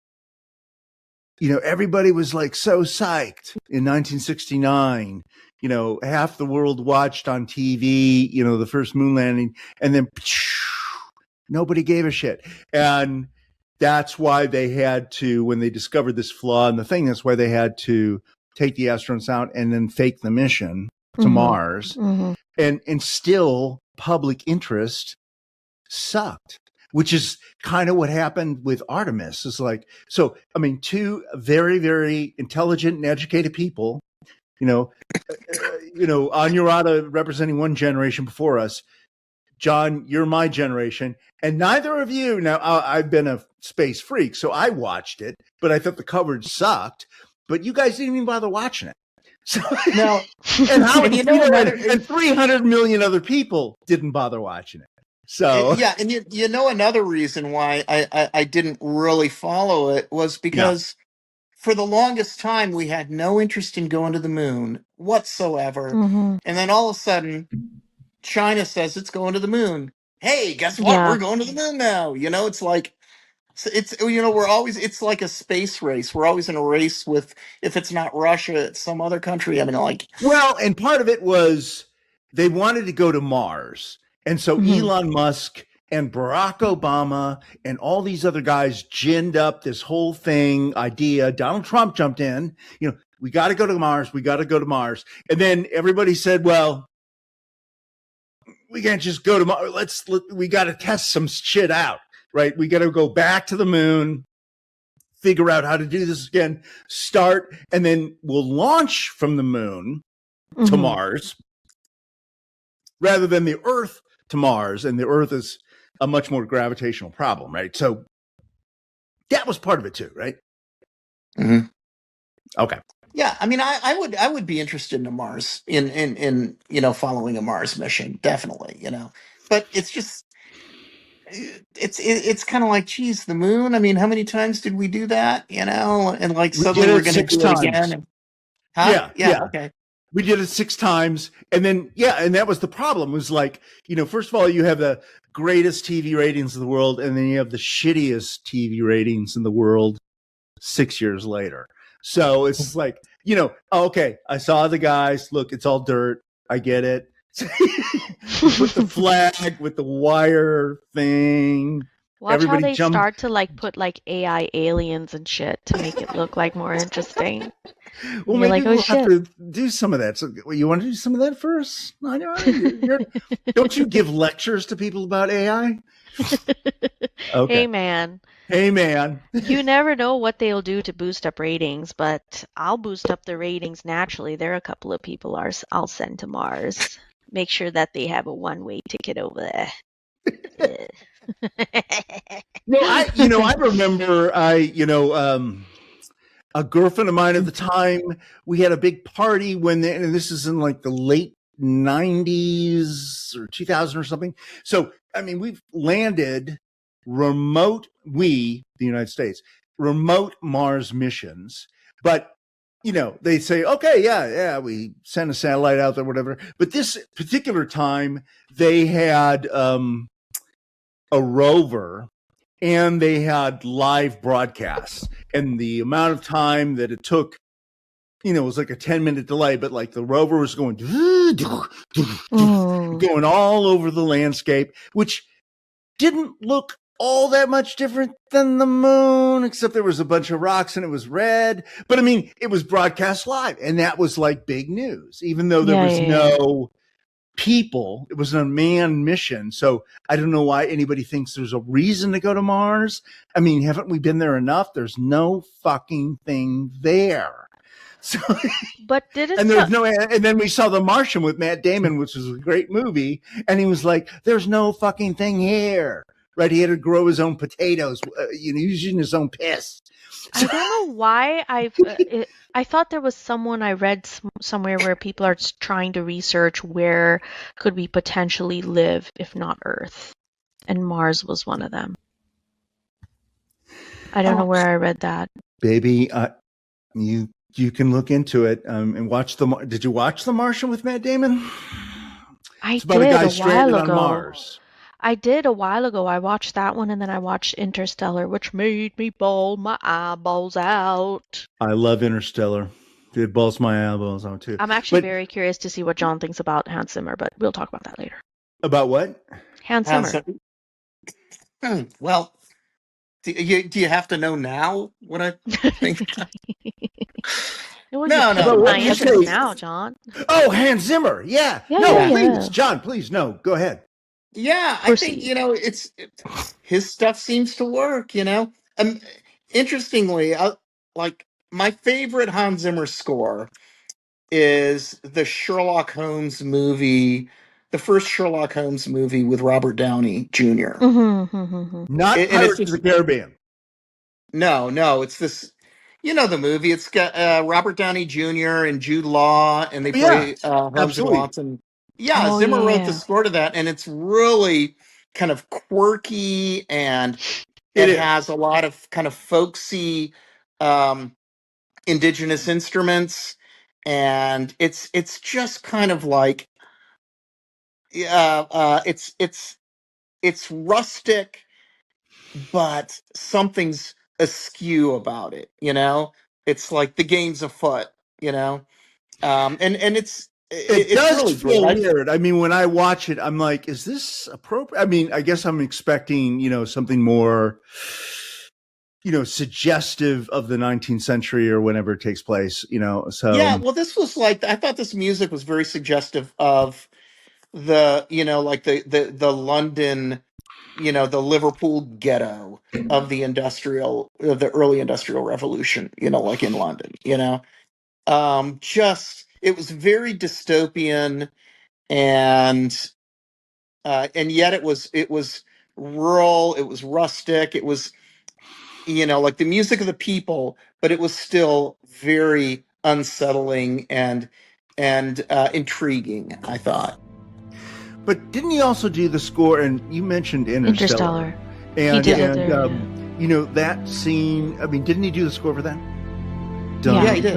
everybody was like so psyched in 1969, half the world watched on TV, the first moon landing, and then nobody gave a shit. And that's why they had to, when they discovered this flaw in the thing, that's why they had to take the astronauts out and then fake the mission to Mars. Mm-hmm. And still public interest sucked, which is kind of what happened with Artemis. It's like, so, I mean, two very, very intelligent and educated people, Anurata representing one generation before us. John, you're my generation, and neither of you. Now, I've been a space freak, so I watched it, but I thought the coverage sucked. But you guys didn't even bother watching it. So No, and how and and 300 million other people didn't bother watching it. So yeah, and another reason why I didn't really follow it was because for the longest time we had no interest in going to the moon whatsoever, and then all of a sudden China says it's going to the moon. Hey, guess what? Yeah. We're going to the moon now. It's like we're always, it's like a space race. We're always in a race with, if it's not Russia, it's some other country. I mean, like, well, and part of it was they wanted to go to Mars. And so Elon Musk and Barack Obama and all these other guys ginned up this whole thing idea. Donald Trump jumped in, we got to go to Mars. We got to go to Mars. And then everybody said, well, we can't just go to Mars. We got to test some shit out, right? We got to go back to the moon, figure out how to do this again, start, and then we'll launch from the moon to Mars rather than the Earth to Mars. And the Earth is a much more gravitational problem, right? So that was part of it too, right? Okay. Yeah, I mean, I would be interested in a Mars in following a Mars mission, definitely, but it's just it's kind of like, geez, the moon. I mean, how many times did we do that? And like suddenly we're going to do it again. And, Yeah. Okay. We did it 6 times, and then and that was the problem. Was like, first of all, you have the greatest TV ratings in the world, and then you have the shittiest TV ratings in the world 6 years later. So it's like, okay, I saw the guys. Look, it's all dirt. I get it. With the flag, with the wire thing. Watch Everybody how they jumped. start to put AI aliens and shit to make it look like more interesting. Well, You're maybe like, oh we'll have shit. to do some of that. So, you want to do some of that first? I know. Don't you give lectures to people about AI? Okay. Hey man, you never know what they'll do to boost up ratings, but I'll boost up the ratings naturally. There are a couple of people I'll send to Mars. Make sure that they have a one-way ticket over there. No, I remember a girlfriend of mine at the time, we had a big party and this is in like the late 90s or 2000 or something. So, I mean, we've landed the United States, remote Mars missions, but they say, okay, we send a satellite out there, whatever. But this particular time they had, a rover, and they had live broadcasts, and the amount of time that it took, it was like a 10-minute delay, but like the rover was going going all over the landscape, which didn't look all that much different than the moon, except there was a bunch of rocks and it was red. But I mean, it was broadcast live, and that was like big news, even though there was no people. It was an unmanned mission. So I don't know why anybody thinks there's a reason to go to Mars. I mean, haven't we been there enough? There's no fucking thing there. So, but did it? And there's and then we saw The Martian with Matt Damon, which was a great movie, and he was like, "There's no fucking thing here." Right? He had to grow his own potatoes, using his own piss. I don't know why I thought there was someone I read somewhere where people are trying to research where could we potentially live if not Earth, and Mars was one of them. I don't know where I read that. Baby, you can look into it and watch Did you watch The Martian with Matt Damon? It's about did a guy a stranded while on ago. Mars. I did a while ago. I watched that one, and then I watched Interstellar, which made me bawl my eyeballs out. I love Interstellar. It balls my eyeballs out too. I'm actually very curious to see what John thinks about Hans Zimmer, but we'll talk about that later. About what? Hans Zimmer. Well, do you have to know now what I think? No, no. Now, John. Oh, Hans Zimmer. Yeah. Yeah, no, yeah. please, John, please, no. Go ahead. Yeah, I think, his stuff seems to work, Interestingly, like my favorite Hans Zimmer score is the Sherlock Holmes movie, the first Sherlock Holmes movie with Robert Downey Jr. Not And it's Pirates of just the Caribbean. no, it's this. You know the movie. It's got Robert Downey Jr. and Jude Law, and they play Holmes and absolutely. Watson. Yeah, Zimmer wrote the score to that, and it's really kind of quirky, and it has a lot of kind of folksy indigenous instruments, and it's just kind of like it's rustic, but something's askew about it, It's like the game's afoot, and it does really feel great. weird. I mean, when I watch it, I'm like, is this appropriate? I mean, I guess I'm expecting, something more, suggestive of the 19th century or whenever it takes place, so. Yeah, well, this was like, I thought this music was very suggestive of the, like the London, the Liverpool ghetto of the early industrial revolution, like in London, it was very dystopian, and yet it was rural, it was rustic, it was, like the music of the people, but it was still very unsettling and intriguing, I thought. But didn't he also do the score? And you mentioned Interstellar. And, he did it there, that scene. I mean, didn't he do the score for that? Yeah, he did.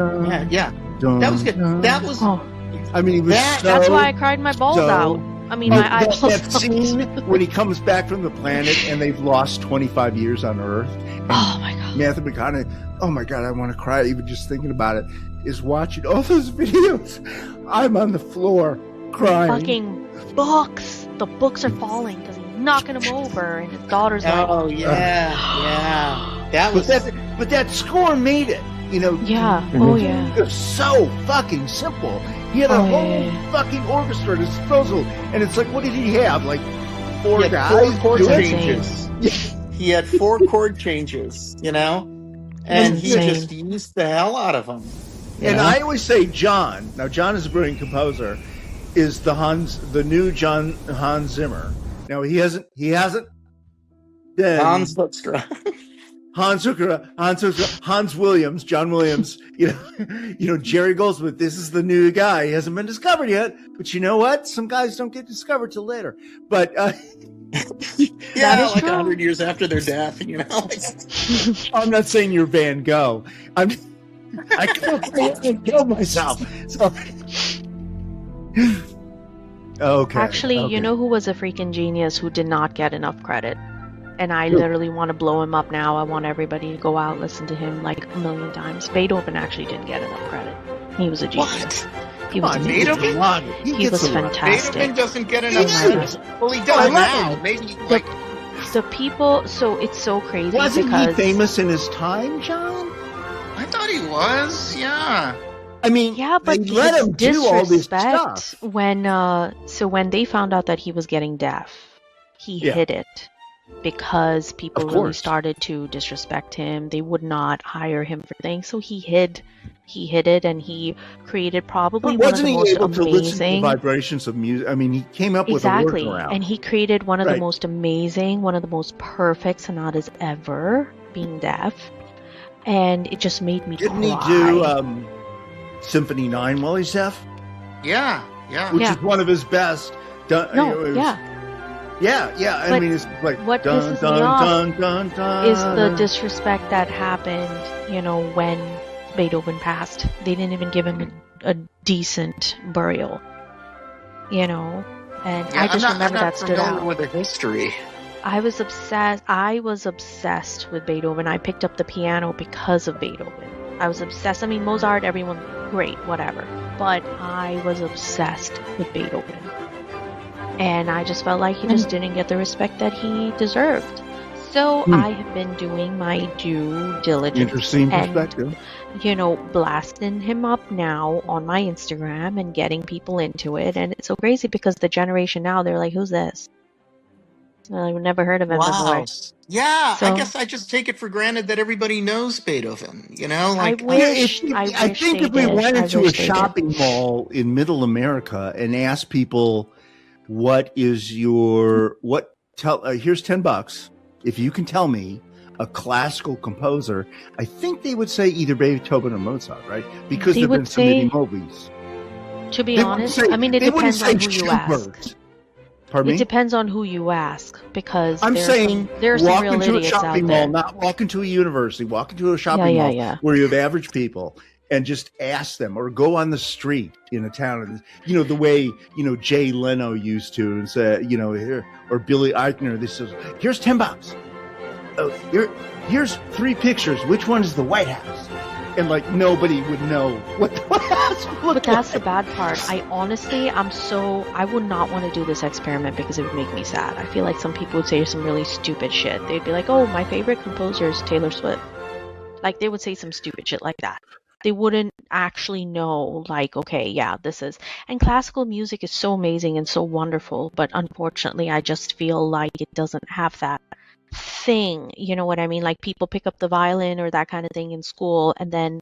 Yeah. That was good. That was. I mean, he was that's why I cried my balls out. I mean, my eyeballs. That scene when he comes back from the planet and they've lost 25 years on Earth. Oh my God. Matthew McConaughey. Oh my God, I want to cry even just thinking about it. Is watching all those videos. I'm on the floor crying. Fucking books. The books are falling because he's knocking them over, and his daughter's like, "Oh yeah. That was." But that score made it. Yeah. Oh yeah. It was so fucking simple. He had a whole fucking orchestra at his disposal, and it's like, what did he have? Like four guys? 4 chord changes. He had 4 chord changes. And he just used the hell out of them. And I always say John. Now, John is a brilliant composer. Is the new Hans Zimmer? Now he hasn't. Hans Hoekstra. Hans Williams, John Williams. Jerry Goldsmith. This is the new guy. He hasn't been discovered yet. But you know what? Some guys don't get discovered till later. But yeah, like 100 years after their death. I'm not saying you're Van Gogh. I can't kill myself. So. Okay. Actually, you know who was a freaking genius who did not get enough credit? And I literally want to blow him up now. I want everybody to go out and listen to him like a million times. Beethoven actually didn't get enough credit. He was a genius. What? He was Beethoven? He was fantastic. Beethoven doesn't get enough credit. Well, he does now. Maybe like the people. So it's so crazy. Wasn't because he famous in his time, John? I thought he was. Yeah. I mean, yeah, but they let him do all this stuff. When they found out that he was getting deaf, he hid it because people really started to disrespect him. They would not hire him for things, so he hid it, and he created probably one of the most able amazing to listen to the vibrations of music. I mean, he came up with a workaround, and he created one of the most amazing, one of the most perfect sonatas ever, being deaf, and it just made me Didn't cry. he do Symphony 9 while he's deaf? Yeah. Which is one of his best. Yeah. I mean, it's like what pisses me off is the disrespect that happened. When Beethoven passed, they didn't even give him a decent burial. And I just remember that stood out. With the history. I was obsessed with Beethoven. I picked up the piano because of Beethoven. I was obsessed. I mean, Mozart, everyone, great, whatever. But I was obsessed with Beethoven. And I just felt like he just didn't get the respect that he deserved. So I have been doing my due diligence. Interesting perspective. Blasting him up now on my Instagram and getting people into it. And it's so crazy because the generation now, they're like, who's this? I've never heard of him Wow. before. Yeah, I So guess I just take it for granted that everybody knows Beethoven. You know, I like wish, I think they if we did. went I into a wish they did. shopping mall in Middle America and asked people, "What is your here's $10 if you can tell me a classical composer," I think they would say either Beethoven or Mozart, right? Because They there've been would so many say, movies. to be They wouldn't honest, say- I mean, it they wouldn't depends on say who you ask. Schubert. Pardon It me? depends on who you ask, because I'm saying there are some walk real into a idiots out shopping there. mall, not walk into a university, walk into a shopping yeah, mall yeah. where you have average people and just ask them, or go on the street in a town, and the way, Jay Leno used to, and say, here, or Billy Eichner, this is, here's $10. Oh, here's 3 pictures. Which one is the White House? And like nobody would know what the White House would look But that's the like. bad part. I would not want to do this experiment because it would make me sad. I feel like some people would say some really stupid shit. They'd be like, oh, my favorite composer is Taylor Swift. Like, they would say some stupid shit like that. They wouldn't actually know, like, okay, yeah, this is. And classical music is so amazing and so wonderful, but unfortunately, I just feel like it doesn't have that thing. You know what I mean? Like, people pick up the violin or that kind of thing in school, and then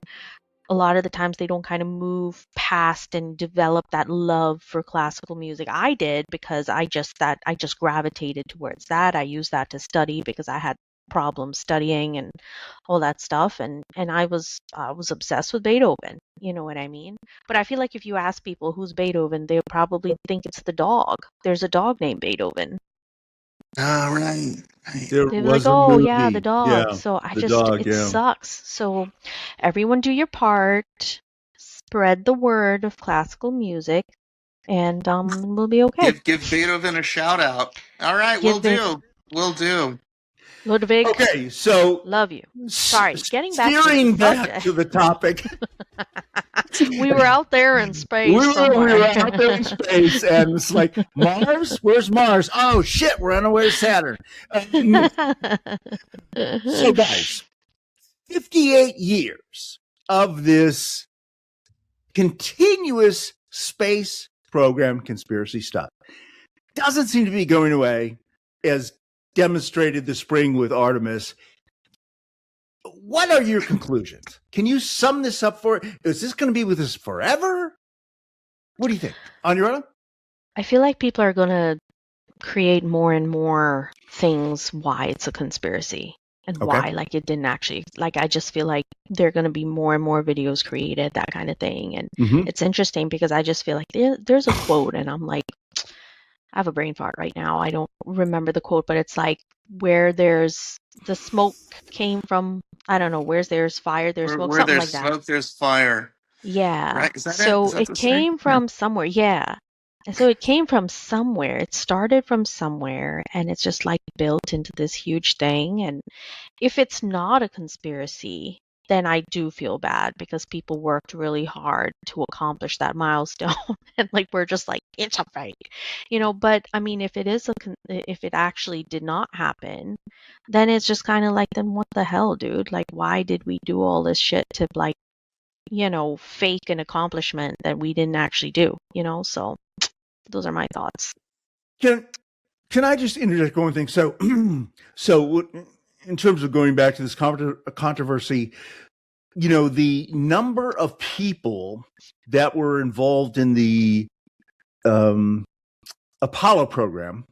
a lot of the times they don't kind of move past and develop that love for classical music. I did, because I just gravitated towards that. I used that to study because I had problems studying and all that stuff, and I was obsessed with Beethoven. You know what I mean? But I feel like if you ask people who's Beethoven, they'll probably think it's the dog. There's a dog named Beethoven. Oh, right. There They'd be was like, a oh movie. yeah, the dog. Yeah, So dog, it sucks. So everyone do your part, spread the word of classical music, and we'll be okay. give Beethoven a shout out. All right, Give we'll do. Ludwig, Okay, so love you. Sorry, getting back steering to the back subject. to the topic. We were out there in space. We were somewhere. out there in space, and it's like, Mars? Where's Mars? Oh, shit, we're on our way to Saturn. So, guys, 58 years of this continuous space program conspiracy stuff doesn't seem to be going away, as demonstrated this spring with Artemis. What are your conclusions? Can you sum this up for? Is this going to be with us forever? What do you think, Anirudh? I feel like people are going to create more and more things why it's a conspiracy and Okay. why, like, it didn't actually, like, I just feel like there are going to be more and more videos created, that kind of thing. And Mhm. it's interesting because I just feel like there's a quote, and I'm like, I have a brain fart right now. I don't remember the quote, but it's like, where there's the smoke came from, I don't know, where there's fire, there's smoke, Where something there's like that. smoke, there's fire. Yeah. Right? Is that it? So Is that it the saying? came from somewhere. Yeah. And so it came from somewhere. It started from somewhere, and it's just like built into this huge thing. And if it's not a conspiracy, then I do feel bad because people worked really hard to accomplish that milestone. And like, we're just like, it's a fake, but I mean, if it is if it actually did not happen, then it's just kind of like, then what the hell, dude? Like, why did we do all this shit to, like, fake an accomplishment that we didn't actually do, So those are my thoughts. Can I just interject one thing? So, in terms of going back to this controversy, the number of people that were involved in the Apollo program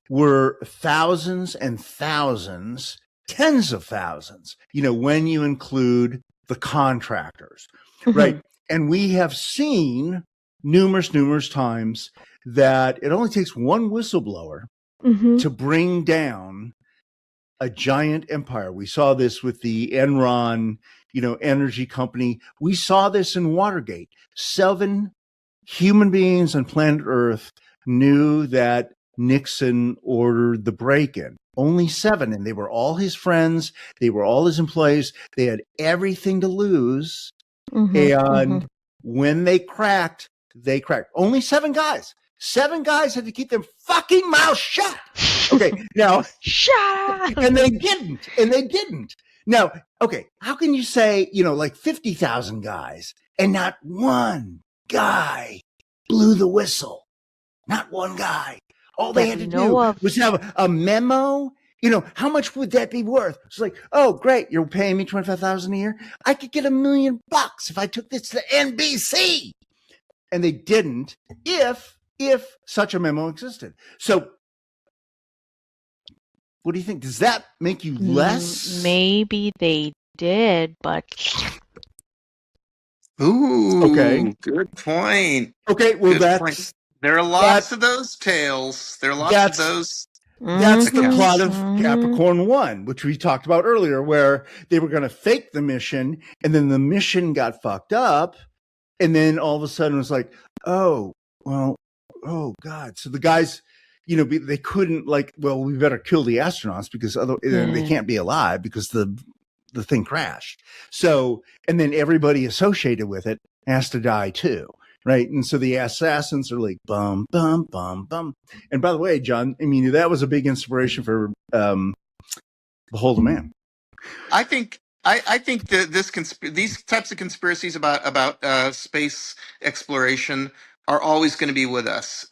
were thousands and thousands, tens of thousands, when you include the contractors, right? And we have seen numerous times that it only takes one whistleblower to bring down a giant empire. We saw this with the Enron, energy company. We saw this in Watergate. 7 human beings on planet Earth knew that Nixon ordered the break-in. Only 7, and they were all his friends. They were all his employees. They had everything to lose. And when they cracked, Only 7 guys. 7 guys had to keep their fucking mouths shut. Okay, now shut up. And they didn't. Now, okay, how can you say, like 50,000 guys and not one guy blew the whistle? Not one guy. All they had to do was have a memo. You know, how much would that be worth? It's like, oh, great, you're paying me $25,000 a year. I could get $1 million if I took this to NBC. And they didn't, if such a memo existed. So, what do you think? Does that make you less? Maybe they did, but Ooh, Okay. good point. Okay, well, Good that's point. There are lots of those tales. There are lots of that's those. that's the accounts. plot of Capricorn 1, which we talked about earlier, where they were going to fake the mission, and then the mission got fucked up, and then all of a sudden it was like, oh, well, oh, God. So the guys, you know, they couldn't, like, well, we better kill the astronauts because they can't be alive because the thing crashed. So, and then everybody associated with it has to die too. Right. And so the assassins are like, bum, bum, bum, bum. And by the way, John, I mean, that was a big inspiration for Behold a Man. I think that these types of conspiracies about space exploration are always going to be with us.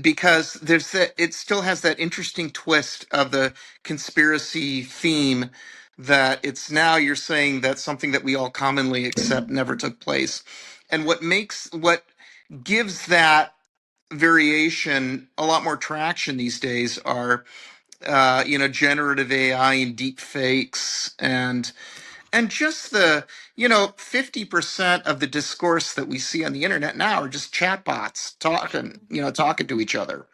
Because it still has that interesting twist of the conspiracy theme that it's now you're saying that something that we all commonly accept never took place. And what gives that variation a lot more traction these days are generative AI and deep fakes and just the 50% of the discourse that we see on the internet now are just chatbots talking to each other,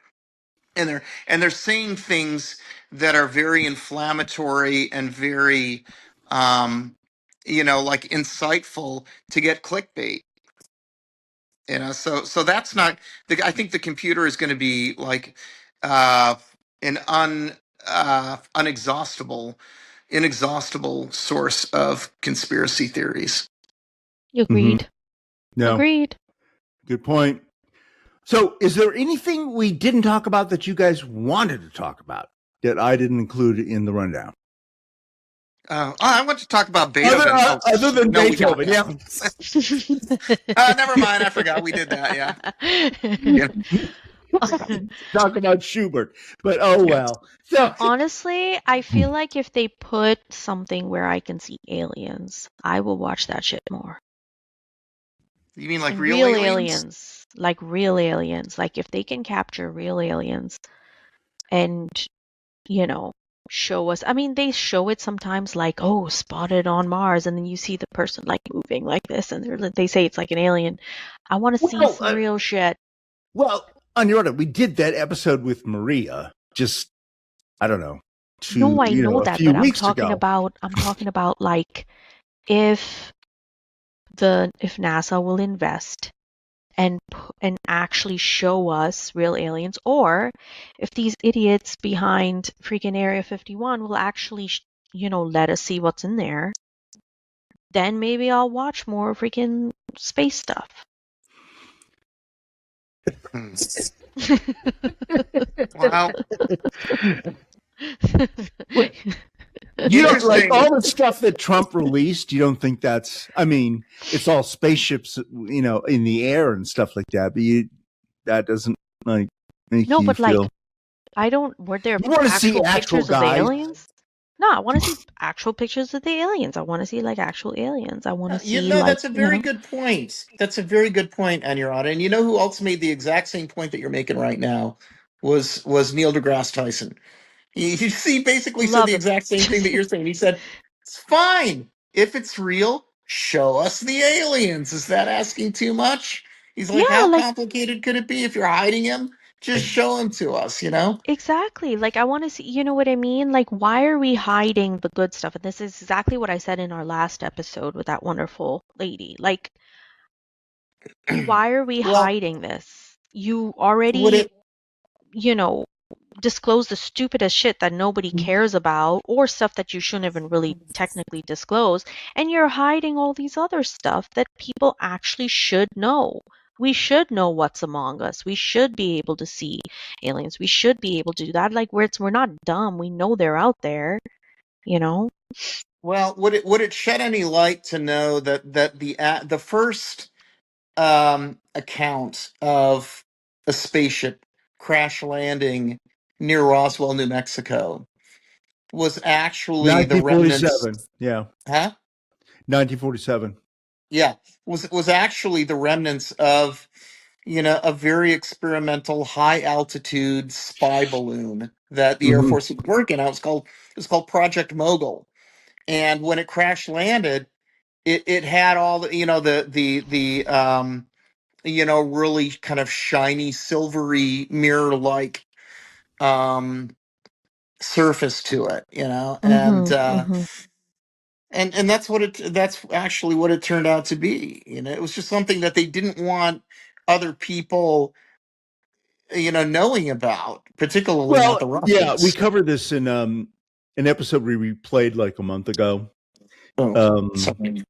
and they're saying things that are very inflammatory and very like insightful to get clickbait. So that's not I think the computer is going to be like an inexhaustible source of conspiracy theories. Agreed. No. Agreed. Good point. So, is there anything we didn't talk about that you guys wanted to talk about that I didn't include in the rundown? I want to talk about Beethoven. Other than Beethoven, yeah. Never mind. I forgot we did that. Yeah. Talk about Schubert, but oh well. So honestly, I feel like if they put something where I can see aliens, I will watch that shit more. You mean like real aliens? Like real aliens. Like if they can capture real aliens and, show us. I mean, they show it sometimes like, oh, spotted on Mars, and then you see the person like moving like this, and they say it's like an alien. I want to see some real shit. Well, on your order, we did that episode with Maria. Just, I don't know. I know that, but I'm talking about like if NASA will invest and actually show us real aliens, or if these idiots behind freaking Area 51 will actually, let us see what's in there, then maybe I'll watch more freaking space stuff. Wow. You don't like all the stuff that Trump released. You don't think that's? I mean, it's all spaceships, in the air and stuff like that. But that doesn't like make you feel. Like, I don't. Were there actual pictures guys? of the aliens? No, I want to see actual pictures of the aliens. I want to see like actual aliens. I want to see. That's a very good point. That's a very good point, Anurata. And you know who else made the exact same point that you're making right now was Neil deGrasse Tyson. He basically said the exact same thing that you're saying. He said, "It's fine if it's real. Show us the aliens. Is that asking too much?" He's like, "How complicated could it be if you're hiding him? Just show them to us, Exactly. Like, I want to see, you know what I mean? Like, why are we hiding the good stuff? And this is exactly what I said in our last episode with that wonderful lady. Like, why are we hiding this? You already, disclose the stupidest shit that nobody cares about, or stuff that you shouldn't even really technically disclose. And you're hiding all these other stuff that people actually should know. We should know what's among us. We should be able to see aliens. We should be able to do that. Like, we're not dumb. We know they're out there, Well, would it shed any light to know that the first account of a spaceship crash landing near Roswell, New Mexico, was actually the 1947. remnants. Yeah. Huh? 1947. Yeah, was actually the remnants of, a very experimental high altitude spy balloon that the Air Mhm. Force was working on. It was called Project Mogul. And when it crash landed, it had all the really kind of shiny silvery mirror like surface to it, and that's actually what it turned out to be. It was just something that they didn't want other people knowing about, particularly not the Russians. Yeah, we covered this in an episode we played like a month ago. Sorry.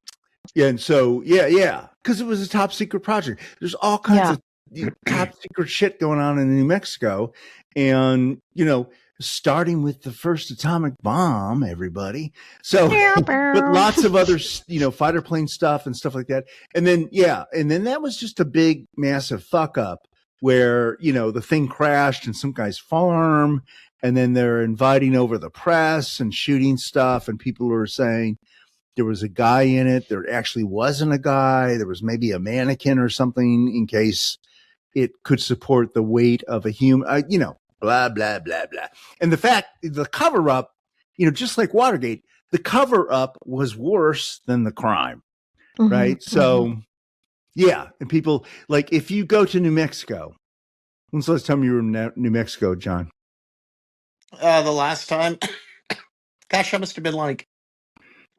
Yeah, and so because it was a top secret project. There's all kinds of top secret shit going on in New Mexico, and starting with the first atomic bomb, everybody. So, but lots of other fighter plane stuff and stuff like that. And then that was just a big, massive fuck up where the thing crashed in some guy's farm, and then they're inviting over the press and shooting stuff, and people were saying there was a guy in it. There actually wasn't a guy. There was maybe a mannequin or something in case it could support the weight of a human, blah, blah, blah, blah. And the cover up, just like Watergate, the cover up was worse than the crime, right? So, and people, like, if you go to New Mexico, when's the last time you were in New Mexico, John? The last time, gosh, I must have been like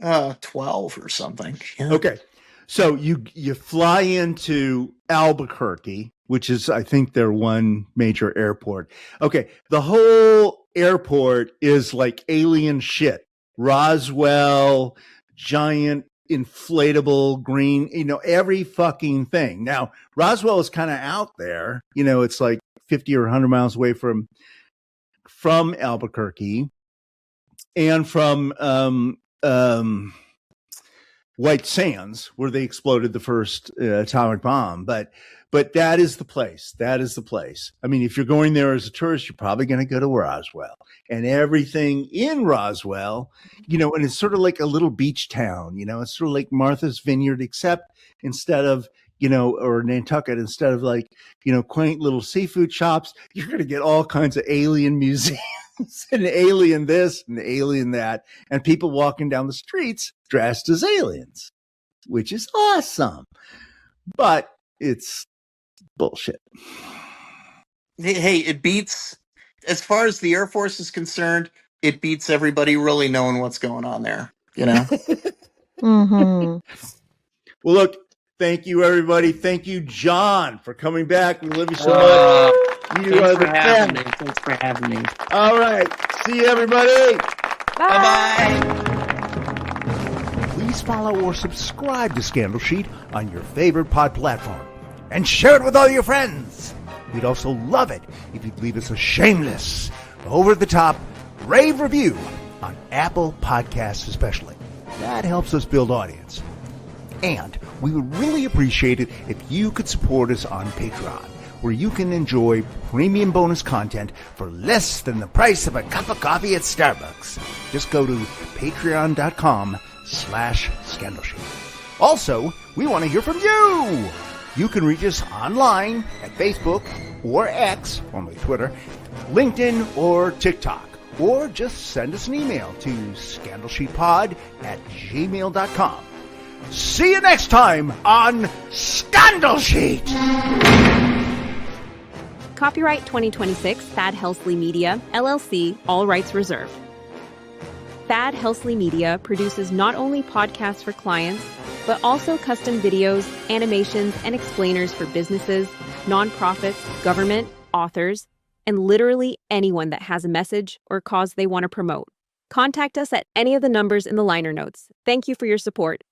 12 or something. Yeah. Okay. So you fly into Albuquerque, which is, I think, their one major airport. Okay. The whole airport is like alien shit. Roswell, giant inflatable green, every fucking thing. Now, Roswell is kind of out there. It's like 50 or 100 miles away from Albuquerque and from White Sands, where they exploded the first atomic bomb. But that is the place. That is the place. I mean, if you're going there as a tourist, you're probably going to go to Roswell. And everything in Roswell, and it's sort of like a little beach town, it's sort of like Martha's Vineyard, except instead of, or Nantucket, instead of like, quaint little seafood shops, you're going to get all kinds of alien museums and alien this and alien that, and people walking down the streets dressed as aliens, which is awesome. But it's bullshit. Hey, it beats, as far as the Air Force is concerned, it beats everybody really knowing what's going on there, Well, look, thank you, everybody. Thank you, John, for coming back. We love you so much. You are the best. Thanks for having me. All right. See you, everybody. Bye-bye. Please follow or subscribe to Scandal Sheet on your favorite pod platform and share it with all your friends. We'd also love it if you'd leave us a shameless, over-the-top rave review on Apple Podcasts especially. That helps us build audience. And we would really appreciate it if you could support us on Patreon, where you can enjoy premium bonus content for less than the price of a cup of coffee at Starbucks. Just go to patreon.com/scandalsheet. Also, we want to hear from you. You can reach us online at Facebook or X, formerly Twitter, LinkedIn, or TikTok. Or just send us an email to scandalsheetpod@gmail.com. See you next time on Scandal Sheet! Copyright 2026 Thad Helsley Media, LLC, all rights reserved. Thad Helsley Media produces not only podcasts for clients, but also custom videos, animations, and explainers for businesses, nonprofits, government, authors, and literally anyone that has a message or cause they want to promote. Contact us at any of the numbers in the liner notes. Thank you for your support.